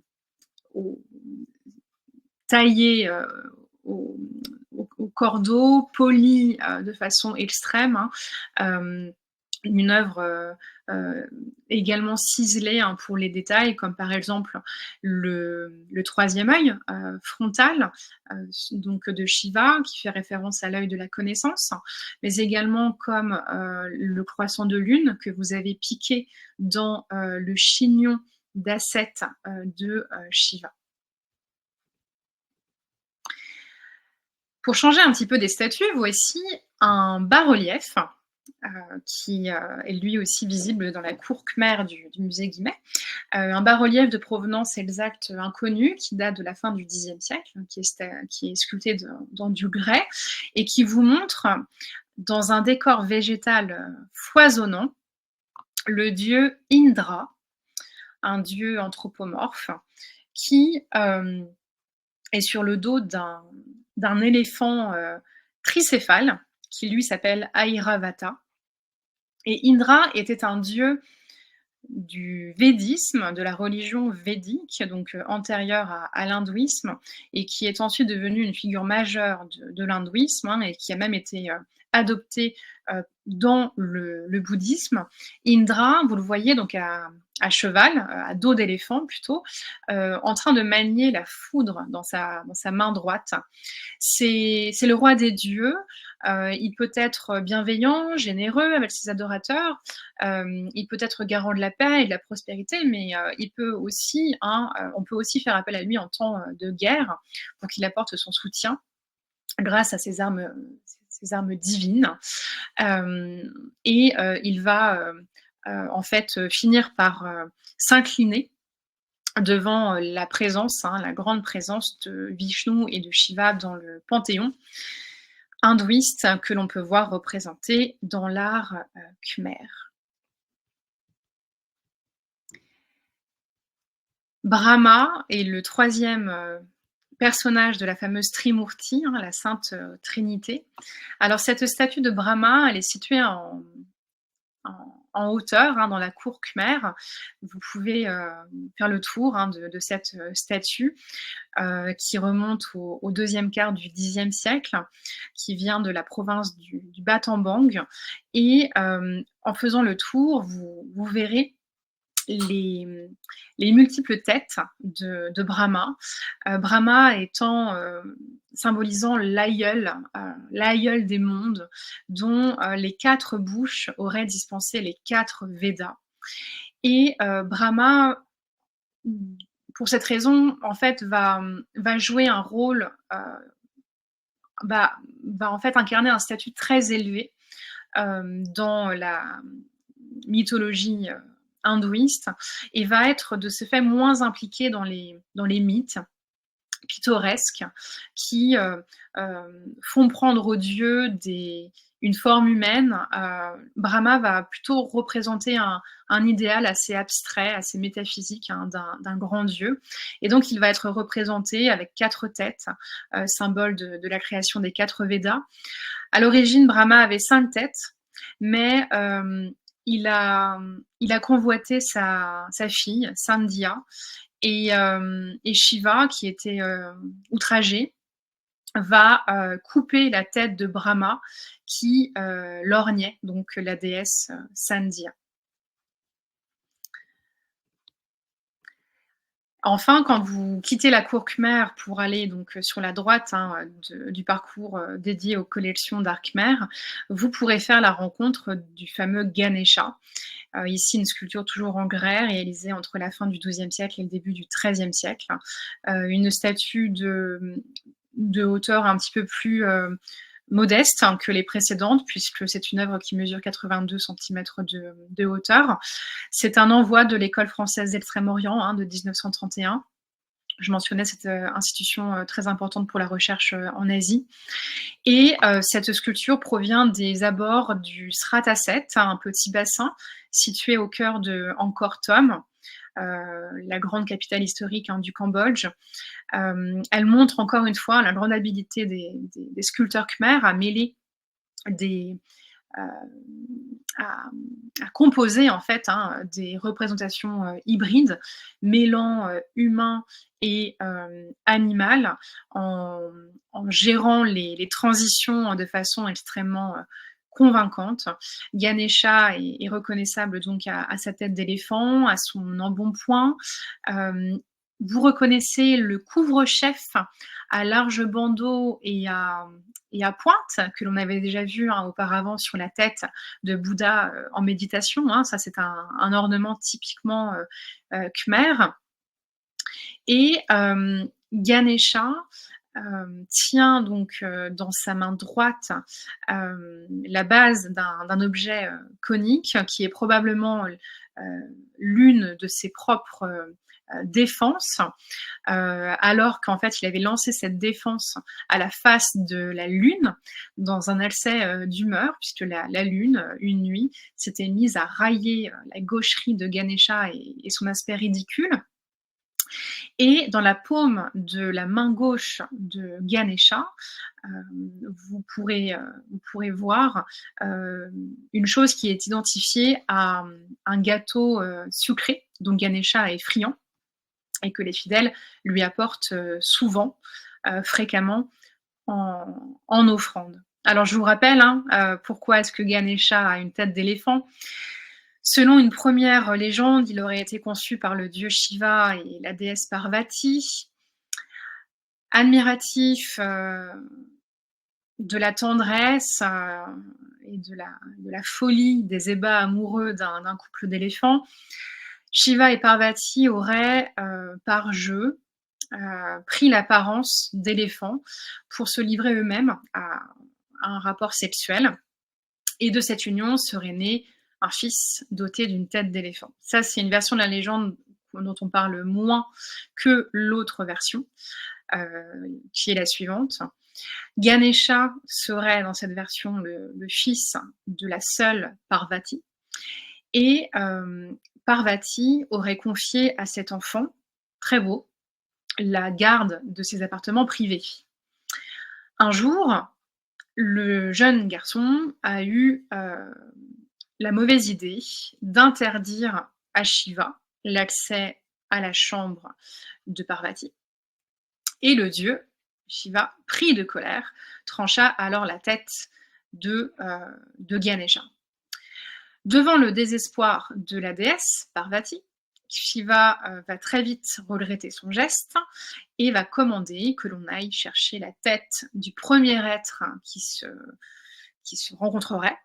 taillé au cordeau, poli de façon extrême, hein. Une œuvre également ciselée, hein, pour les détails, comme par exemple le troisième œil frontal, donc de Shiva, qui fait référence à l'œil de la connaissance, mais également comme le croissant de lune que vous avez piqué dans le chignon d'ascète de Shiva. Pour changer un petit peu des statues, voici un bas-relief qui est lui aussi visible dans la cour Khmer du musée Guimet. Un bas-relief de provenance exacte inconnue qui date de la fin du Xe siècle, qui est sculpté dans du grès et qui vous montre, dans un décor végétal foisonnant, le dieu Indra, un dieu anthropomorphe, qui est sur le dos d'un éléphant tricéphale, qui lui s'appelle Airavata. Et Indra était un dieu du védisme, de la religion védique, donc antérieure à l'hindouisme, et qui est ensuite devenu une figure majeure de l'hindouisme, hein, et qui a même été adopté dans le bouddhisme. Indra, vous le voyez donc à cheval, à dos d'éléphant plutôt, en train de manier la foudre dans sa main droite. C'est le roi des dieux. Il peut être bienveillant, généreux avec ses adorateurs. Il peut être garant de la paix et de la prospérité, mais il peut aussi, on peut aussi faire appel à lui en temps de guerre pour qu'il apporte son soutien grâce à ses armes divines. Il va en fait finir par s'incliner devant la présence, la grande présence de Vishnu et de Shiva dans le panthéon hindouiste que l'on peut voir représenté dans l'art khmer. Brahma est le troisième personnage de la fameuse Trimurti, la Sainte Trinité. Alors cette statue de Brahma, elle est située en hauteur, dans la cour Khmer. Vous pouvez faire le tour de cette statue qui remonte au deuxième quart du Xe siècle, qui vient de la province du Battambang. Et en faisant le tour, vous verrez les multiples têtes de Brahma. Brahma étant symbolisant l'aïeul des mondes, dont les 4 bouches auraient dispensé les 4 Védas. Et Brahma, pour cette raison, en fait, va jouer un rôle, va en fait incarner un statut très élevé dans la mythologie hindouiste, et va être de ce fait moins impliqué dans les mythes pittoresques qui font prendre aux dieux une forme humaine. Brahma va plutôt représenter un idéal assez abstrait, assez métaphysique, d'un grand dieu. Et donc il va être représenté avec 4 têtes, symbole de la création des 4 Védas. À l'origine, Brahma avait 5 têtes, mais il a convoité sa fille, Sandhya, et Shiva, qui était outragé, va couper la tête de Brahma, qui lorgnait donc la déesse Sandhya. Enfin, quand vous quittez la cour Khmer pour aller donc sur la droite du parcours dédié aux collections d'art Khmer, vous pourrez faire la rencontre du fameux Ganesha. Ici, une sculpture toujours en grès, réalisée entre la fin du XIIe siècle et le début du XIIIe siècle. Une statue de hauteur un petit peu plus modeste que les précédentes, puisque c'est une œuvre qui mesure 82 cm de hauteur. C'est un envoi de l'école française d'Extrême-Orient de 1931. Je mentionnais cette institution très importante pour la recherche en Asie. Et cette sculpture provient des abords du Srata 7, un petit bassin situé au cœur de Angkor Thom, la grande capitale historique du Cambodge. Elle montre encore une fois la grande habilité des sculpteurs khmers à mêler des à composer en fait des représentations hybrides mêlant humain et animal en gérant les transitions de façon extrêmement convaincante. Ganesha est reconnaissable donc à sa tête d'éléphant, à son embonpoint. Vous reconnaissez le couvre-chef à large bandeau et à pointe que l'on avait déjà vu auparavant sur la tête de Bouddha en méditation. Ça, c'est un ornement typiquement khmer. Et Ganesha tient donc dans sa main droite la base d'un objet conique qui est probablement l'une de ses propres défenses, alors qu'en fait il avait lancé cette défense à la face de la lune dans un accès d'humeur, puisque la lune, une nuit, s'était mise à railler la gaucherie de Ganesha et son aspect ridicule. Et dans la paume de la main gauche de Ganesha, vous pourrez voir une chose qui est identifiée à un gâteau sucré dont Ganesha est friand et que les fidèles lui apportent souvent, fréquemment, en offrande. Alors je vous rappelle pourquoi est-ce que Ganesha a une tête d'éléphant. Selon une première légende, il aurait été conçu par le dieu Shiva et la déesse Parvati. Admiratif de la tendresse et de la folie des ébats amoureux d'un couple d'éléphants, Shiva et Parvati auraient, par jeu, pris l'apparence d'éléphants pour se livrer eux-mêmes à un rapport sexuel. Et de cette union serait né un fils doté d'une tête d'éléphant. Ça, c'est une version de la légende dont on parle moins que l'autre version, qui est la suivante. Ganesha serait dans cette version le fils de la seule Parvati. Et Parvati aurait confié à cet enfant, très beau, la garde de ses appartements privés. Un jour, le jeune garçon a eu la mauvaise idée d'interdire à Shiva l'accès à la chambre de Parvati. Et le dieu, Shiva, pris de colère, trancha alors la tête de Ganesha. Devant le désespoir de la déesse, Parvati, Shiva va très vite regretter son geste et va commander que l'on aille chercher la tête du premier être qui se rencontrerait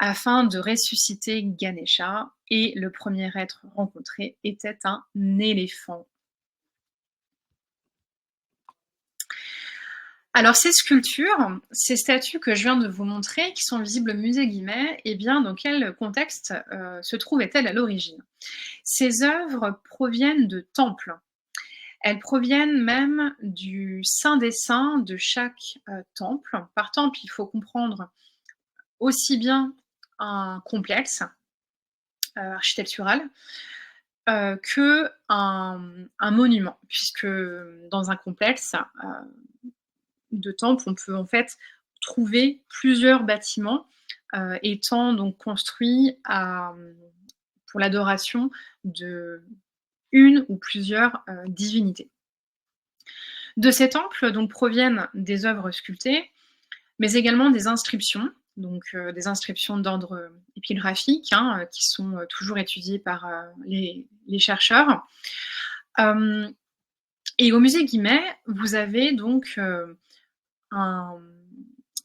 afin de ressusciter Ganesha, et le premier être rencontré était un éléphant. Alors ces sculptures, ces statues que je viens de vous montrer, qui sont visibles au musée Guimet, eh bien dans quel contexte se trouvaient-elles à l'origine? Ces œuvres proviennent de temples. Elles proviennent même du saint des saints de chaque temple. Par temple, il faut comprendre aussi bien un complexe architectural que un monument, puisque dans un complexe de temples, on peut en fait trouver plusieurs bâtiments étant donc construits pour l'adoration de une ou plusieurs divinités. De ces temples donc proviennent des œuvres sculptées, mais également des inscriptions, donc des inscriptions d'ordre épigraphique qui sont toujours étudiées par les chercheurs. Et au musée Guimet, vous avez donc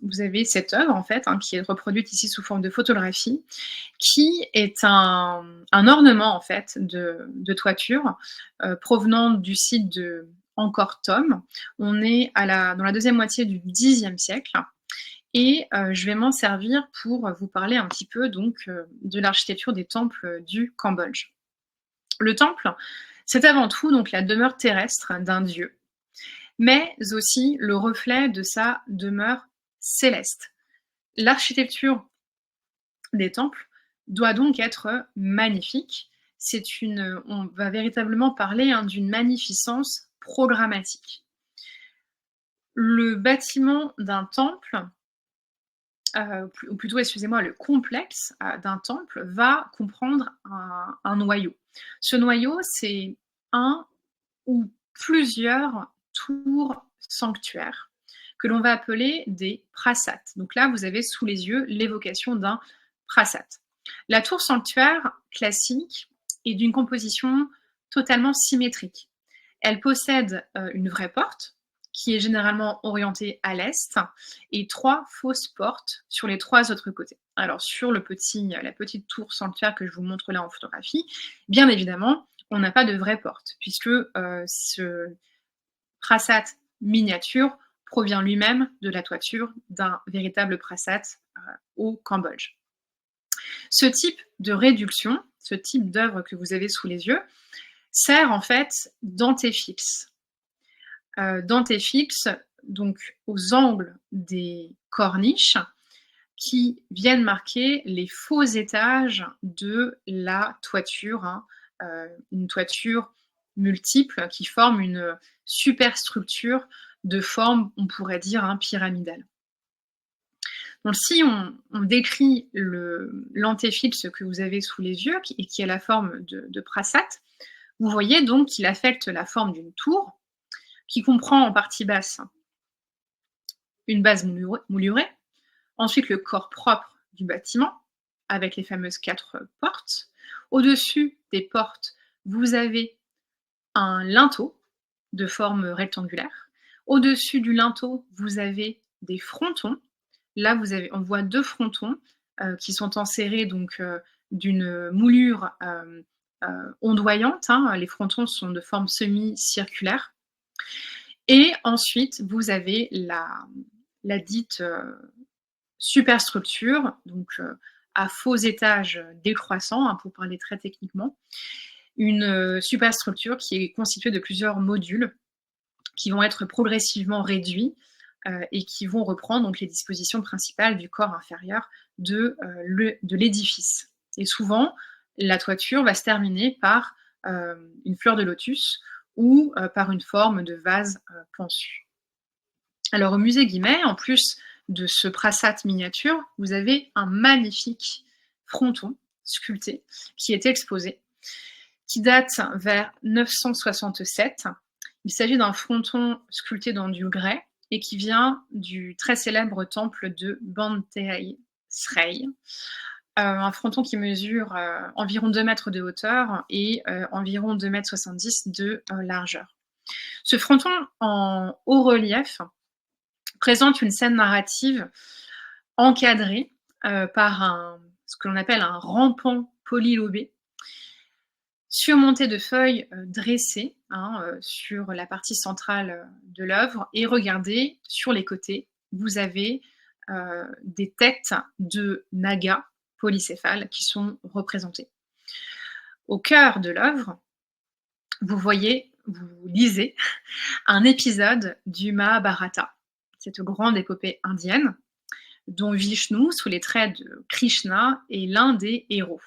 vous avez cette œuvre en fait qui est reproduite ici sous forme de photographie, qui est un ornement en fait de toiture provenant du site de Angkor Thom. On est dans la deuxième moitié du Xe siècle. Et je vais m'en servir pour vous parler un petit peu donc de l'architecture des temples du Cambodge. Le temple, c'est avant tout donc la demeure terrestre d'un dieu, mais aussi le reflet de sa demeure céleste. L'architecture des temples doit donc être magnifique. On va véritablement parler d'une magnificence programmatique. Le bâtiment d'un temple ou plutôt, excusez-moi, le complexe d'un temple va comprendre un noyau. Ce noyau, c'est un ou plusieurs tours sanctuaires que l'on va appeler des prasats. Donc là, vous avez sous les yeux l'évocation d'un prasat. La tour sanctuaire classique est d'une composition totalement symétrique. Elle possède une vraie porte, qui est généralement orientée à l'est, et 3 fausses portes sur les 3 autres côtés. Alors sur la petite tour sanctuaire que je vous montre là en photographie, bien évidemment, on n'a pas de vraie porte, puisque ce prasat miniature provient lui-même de la toiture d'un véritable prasat au Cambodge. Ce type de réduction, ce type d'œuvre que vous avez sous les yeux, sert en fait d'antéfixe. D'antéfixe, donc aux angles des corniches, qui viennent marquer les faux étages de la toiture, une toiture multiple qui forme une superstructure de forme, on pourrait dire, pyramidale. Donc si on décrit l'antéfixe que vous avez sous les yeux, et qui a la forme de prasat, vous voyez donc qu'il affecte la forme d'une tour, qui comprend en partie basse une base moulurée, ensuite le corps propre du bâtiment, avec les fameuses 4 portes. Au-dessus des portes, vous avez un linteau de forme rectangulaire. Au-dessus du linteau, vous avez des frontons. Là, on voit 2 frontons qui sont enserrés donc d'une moulure ondoyante. Les frontons sont de forme semi-circulaire. Et ensuite, vous avez la dite superstructure, donc à faux étages décroissants, pour parler très techniquement, une superstructure qui est constituée de plusieurs modules qui vont être progressivement réduits et qui vont reprendre donc les dispositions principales du corps inférieur de l'édifice. Et souvent, la toiture va se terminer par une fleur de lotus ou par une forme de vase pensu. Alors au musée Guimet, en plus de ce prasat miniature, vous avez un magnifique fronton sculpté qui est exposé, qui date vers 967. Il s'agit d'un fronton sculpté dans du grès et qui vient du très célèbre temple de Banteay Srey. Un fronton qui mesure environ 2 mètres de hauteur et environ 2,70 m de largeur. Ce fronton en haut relief présente une scène narrative encadrée par ce que l'on appelle un rampant polylobé, surmonté de feuilles dressées sur la partie centrale de l'œuvre, et regardez, sur les côtés, vous avez des têtes de nagas polycéphales qui sont représentées. Au cœur de l'œuvre, vous lisez un épisode du Mahabharata, cette grande épopée indienne, dont Vishnu, sous les traits de Krishna, est l'un des héros.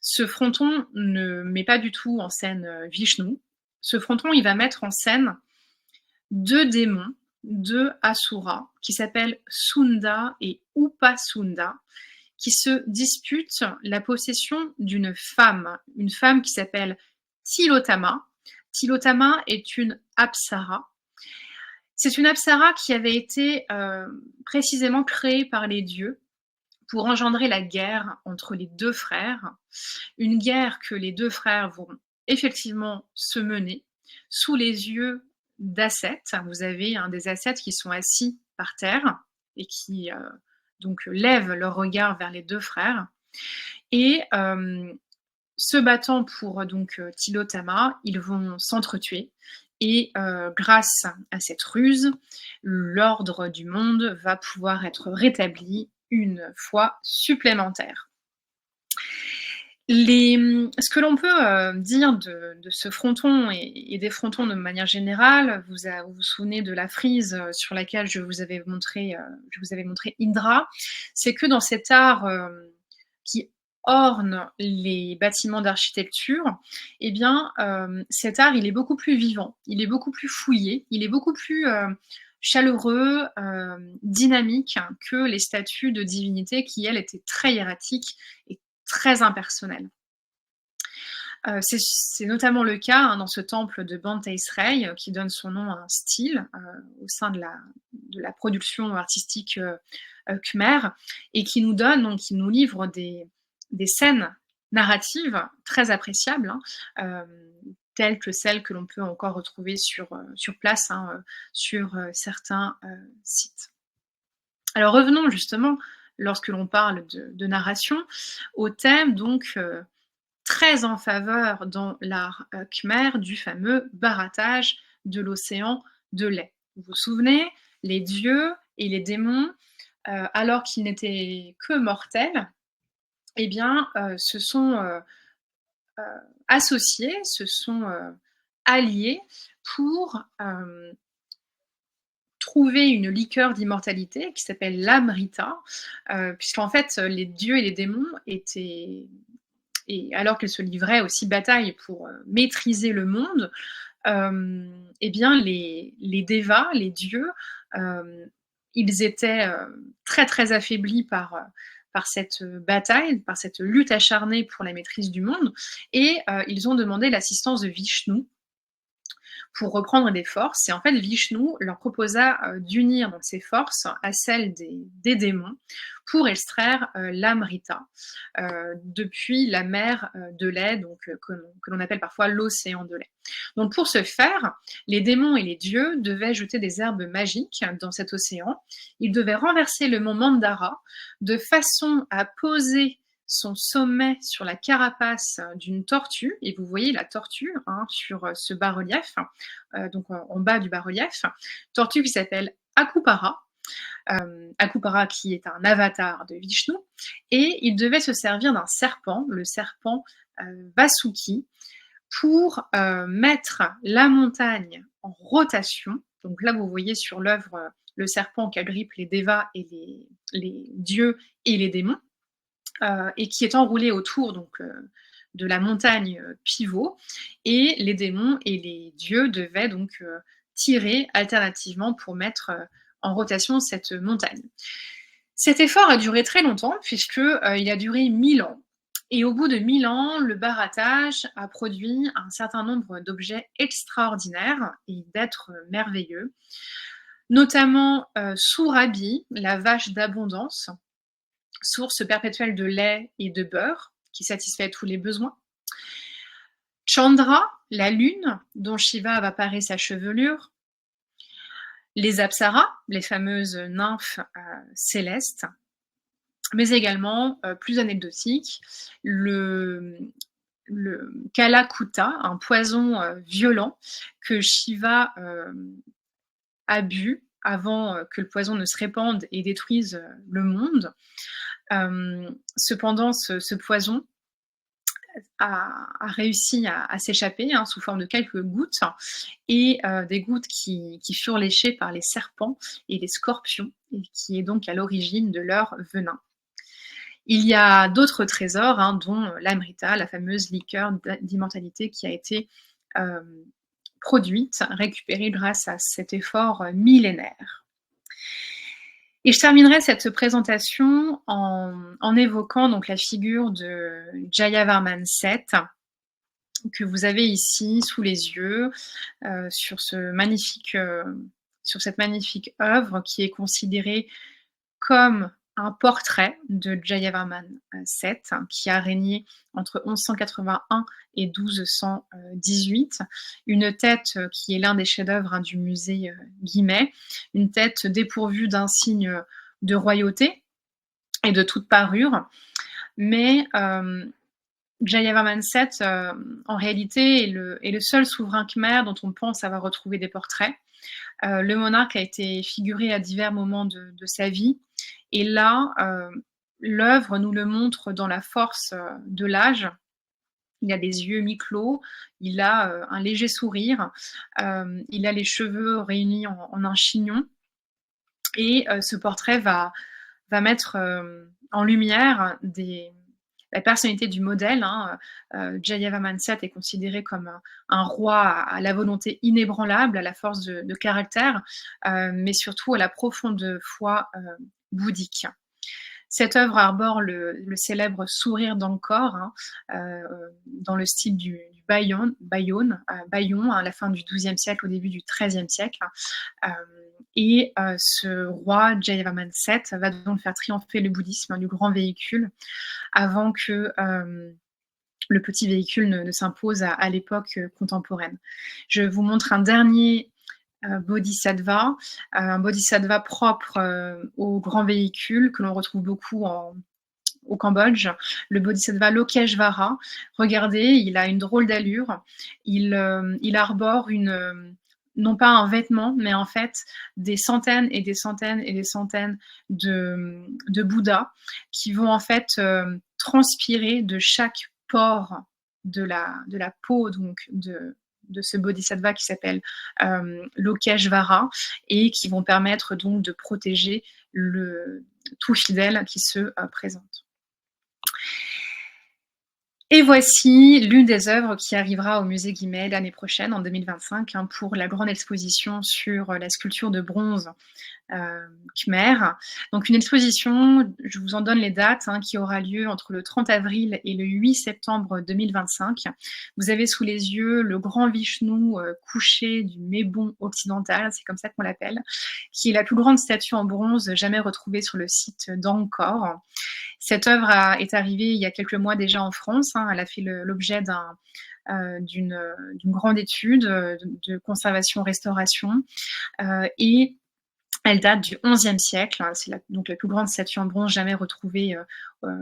Ce fronton ne met pas du tout en scène Vishnu. Ce fronton, il va mettre en scène 2 démons, 2 asuras, qui s'appellent Sunda et Upasunda, qui se disputent la possession d'une femme, une femme qui s'appelle Tilotama. Tilotama est une apsara. C'est une apsara qui avait été précisément créée par les dieux pour engendrer la guerre entre les 2 frères, une guerre que les 2 frères vont effectivement se mener sous les yeux d'ascètes. Vous avez des ascètes qui sont assis par terre et qui donc lèvent leur regard vers les 2 frères. Et se battant pour donc Tilotama, ils vont s'entretuer. Et grâce à cette ruse, l'ordre du monde va pouvoir être rétabli une fois supplémentaire. Ce que l'on peut dire de ce fronton et des frontons de manière générale, vous vous souvenez de la frise sur laquelle je vous avais montré Indra, c'est que dans cet art qui orne les bâtiments d'architecture, eh bien, cet art, il est beaucoup plus vivant, il est beaucoup plus fouillé, il est beaucoup plus chaleureux, dynamique que les statues de divinités qui, elles, étaient très hiératiques et très impersonnelles. C'est notamment le cas dans ce temple de Banteay Sray, qui donne son nom à un style au sein de la production artistique khmer, et qui nous donne, donc qui nous livre des scènes narratives très appréciables, telles que celles que l'on peut encore retrouver sur place, sur certains sites. Alors revenons justement, lorsque l'on parle de narration, au thème donc très en faveur dans l'art khmer du fameux barattage de l'océan de lait. Vous vous souvenez, les dieux et les démons, alors qu'ils n'étaient que mortels, eh bien, se sont associés, se sont alliés pour trouver une liqueur d'immortalité qui s'appelle l'amrita, puisqu'en fait, les dieux et les démons étaient, et alors qu'ils se livraient aussi bataille pour maîtriser le monde, eh bien les dévas, les dieux, ils étaient très très affaiblis par cette bataille, par cette lutte acharnée pour la maîtrise du monde, et ils ont demandé l'assistance de Vishnu pour reprendre des forces. Et en fait, Vishnu leur proposa d'unir donc ses forces à celles des démons pour extraire l'amrita depuis la mer de lait, donc que l'on appelle parfois l'océan de lait. Donc pour ce faire, les démons et les dieux devaient jeter des herbes magiques dans cet océan. Ils devaient renverser le mont Mandara de façon à poser son sommet sur la carapace d'une tortue, et vous voyez la tortue sur ce bas-relief, donc en bas du bas-relief, tortue qui s'appelle Akupara, Akupara qui est un avatar de Vishnu, et il devait se servir d'un serpent, le serpent Vasuki, pour mettre la montagne en rotation. Donc là, vous voyez sur l'œuvre le serpent qui agrippe les dévas et les dieux et les démons, et qui est enroulé autour donc de la montagne pivot, et les démons et les dieux devaient donc tirer alternativement pour mettre en rotation cette montagne. Cet effort a duré très longtemps, puisqu'il a duré 1000 ans. Et au bout de 1000 ans, le barattage a produit un certain nombre d'objets extraordinaires et d'êtres merveilleux, notamment Surabi, la vache d'abondance, source perpétuelle de lait et de beurre, qui satisfait tous les besoins. Chandra, la lune, dont Shiva va parer sa chevelure. Les apsaras, les fameuses nymphes célestes. Mais également, plus anecdotique, le Kalakuta, un poison violent que Shiva a bu avant que le poison ne se répande et détruise le monde. Cependant, ce poison a réussi à s'échapper sous forme de quelques gouttes, et des gouttes qui furent léchées par les serpents et les scorpions, et qui est donc à l'origine de leur venin. Il y a d'autres trésors, dont l'amrita, la fameuse liqueur d'immortalité qui a été produite, récupérée grâce à cet effort millénaire. Et je terminerai cette présentation en évoquant donc la figure de Jayavarman VII, que vous avez ici sous les yeux, sur cette magnifique œuvre qui est considérée comme un portrait de Jayavarman VII, qui a régné entre 1181 et 1218, une tête qui est l'un des chefs-d'œuvre du musée Guimet, une tête dépourvue d'un signe de royauté et de toute parure, mais Jayavarman VII, en réalité, est le seul souverain khmer dont on pense avoir retrouvé des portraits. Le monarque a été figuré à divers moments de sa vie, et là, l'œuvre nous le montre dans la force de l'âge. Il a des yeux mi-clos, il a un léger sourire, il a les cheveux réunis en un chignon, et ce portrait va mettre en lumière des la personnalité du modèle, hein. Jayavarman VII est considéré comme un roi à la volonté inébranlable, à la force de caractère, mais surtout à la profonde foi bouddhique. Cette œuvre arbore le célèbre sourire d'Angkor, hein, dans le style du Bayon, à la fin du XIIe siècle, au début du XIIIe siècle. Et ce roi Jayavarman VII va donc faire triompher le bouddhisme du grand véhicule avant que le petit véhicule ne s'impose à l'époque contemporaine. Je vous montre un dernier bodhisattva, un bodhisattva propre au grand véhicule que l'on retrouve beaucoup au Cambodge, le bodhisattva Lokeshvara. Regardez, il a une drôle d'allure. Il arbore non pas un vêtement, mais en fait des centaines et des centaines et des centaines de Bouddhas qui vont en fait transpirer de chaque pore de la peau donc de ce bodhisattva qui s'appelle Lokeshvara et qui vont permettre donc de protéger tout fidèle qui se présente. Et voici l'une des œuvres qui arrivera au musée Guimet l'année prochaine, en 2025, hein, pour la grande exposition sur la sculpture de bronze Khmer. Donc une exposition, je vous en donne les dates, hein, qui aura lieu entre le 30 avril et le 8 septembre 2025. Vous avez sous les yeux le grand Vishnu couché du Mébon occidental, c'est comme ça qu'on l'appelle, qui est la plus grande statue en bronze jamais retrouvée sur le site d'Angkor. Cette œuvre est arrivée il y a quelques mois déjà en France, hein. Elle a fait l'objet d'une grande étude de conservation-restauration et elle date du XIe siècle. C'est donc la plus grande statue en bronze jamais retrouvée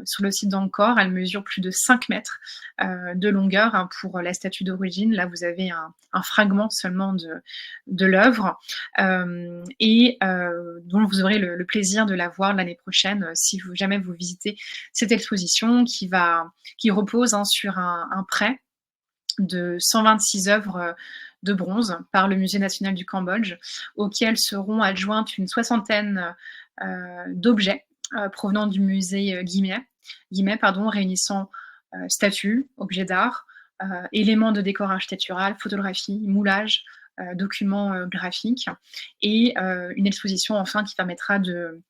sur le site d'Angkor. Elle mesure plus de 5 mètres de longueur, hein, pour la statue d'origine. Là, vous avez un fragment seulement de l'œuvre et dont vous aurez le plaisir de la voir l'année prochaine si jamais vous visitez cette exposition qui repose, hein, sur un prêt de 126 œuvres de bronze par le Musée national du Cambodge, auxquels seront adjointes une soixantaine d'objets provenant du musée Guimet, réunissant statues, objets d'art, éléments de décor architectural, photographies, moulages, documents graphiques, et une exposition enfin qui permettra de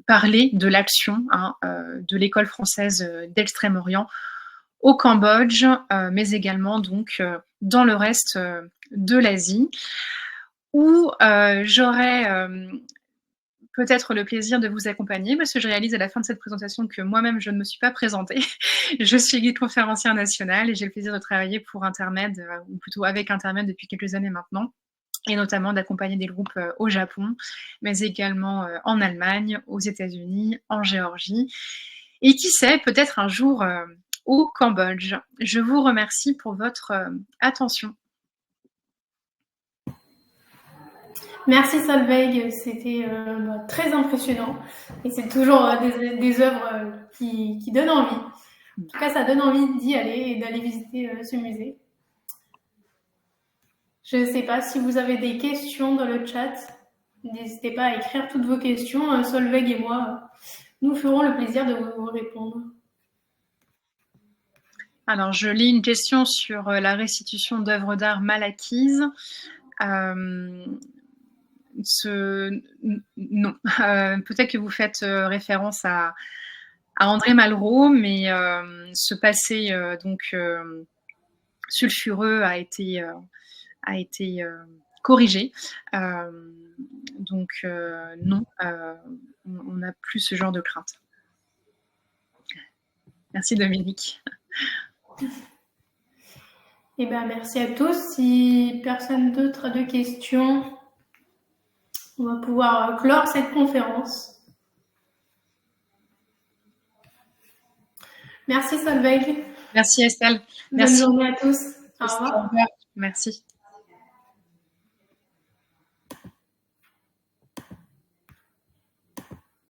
parler de l'action, hein, de l'école française d'Extrême-Orient au Cambodge, mais également donc dans le reste de l'Asie, où j'aurai peut-être le plaisir de vous accompagner, parce que je réalise à la fin de cette présentation que moi-même je ne me suis pas présentée. Je suis guide conférencière nationale et j'ai le plaisir de travailler pour Intermed, ou plutôt avec Intermed depuis quelques années maintenant, et notamment d'accompagner des groupes au Japon, mais également en Allemagne, aux États-Unis, en Géorgie, et qui sait, peut-être un jour au Cambodge. Je vous remercie pour votre attention. Merci Solveig, c'était très impressionnant et c'est toujours des œuvres qui donnent envie. En tout cas, ça donne envie d'y aller et d'aller visiter ce musée. Je ne sais pas si vous avez des questions dans le chat. N'hésitez pas à écrire toutes vos questions. Solveig et moi, nous ferons le plaisir de vous répondre. Alors, je lis une question sur la restitution d'œuvres d'art mal acquises. Non. Peut-être que vous faites référence à André Malraux, mais ce passé donc sulfureux a été corrigé. Donc non, on n'a plus ce genre de crainte. Merci Dominique. Eh bien, merci à tous. Si personne d'autre a de questions, on va pouvoir clore cette conférence. Merci Solveig. Merci Estelle. Bonne journée à tous. Au revoir. Merci.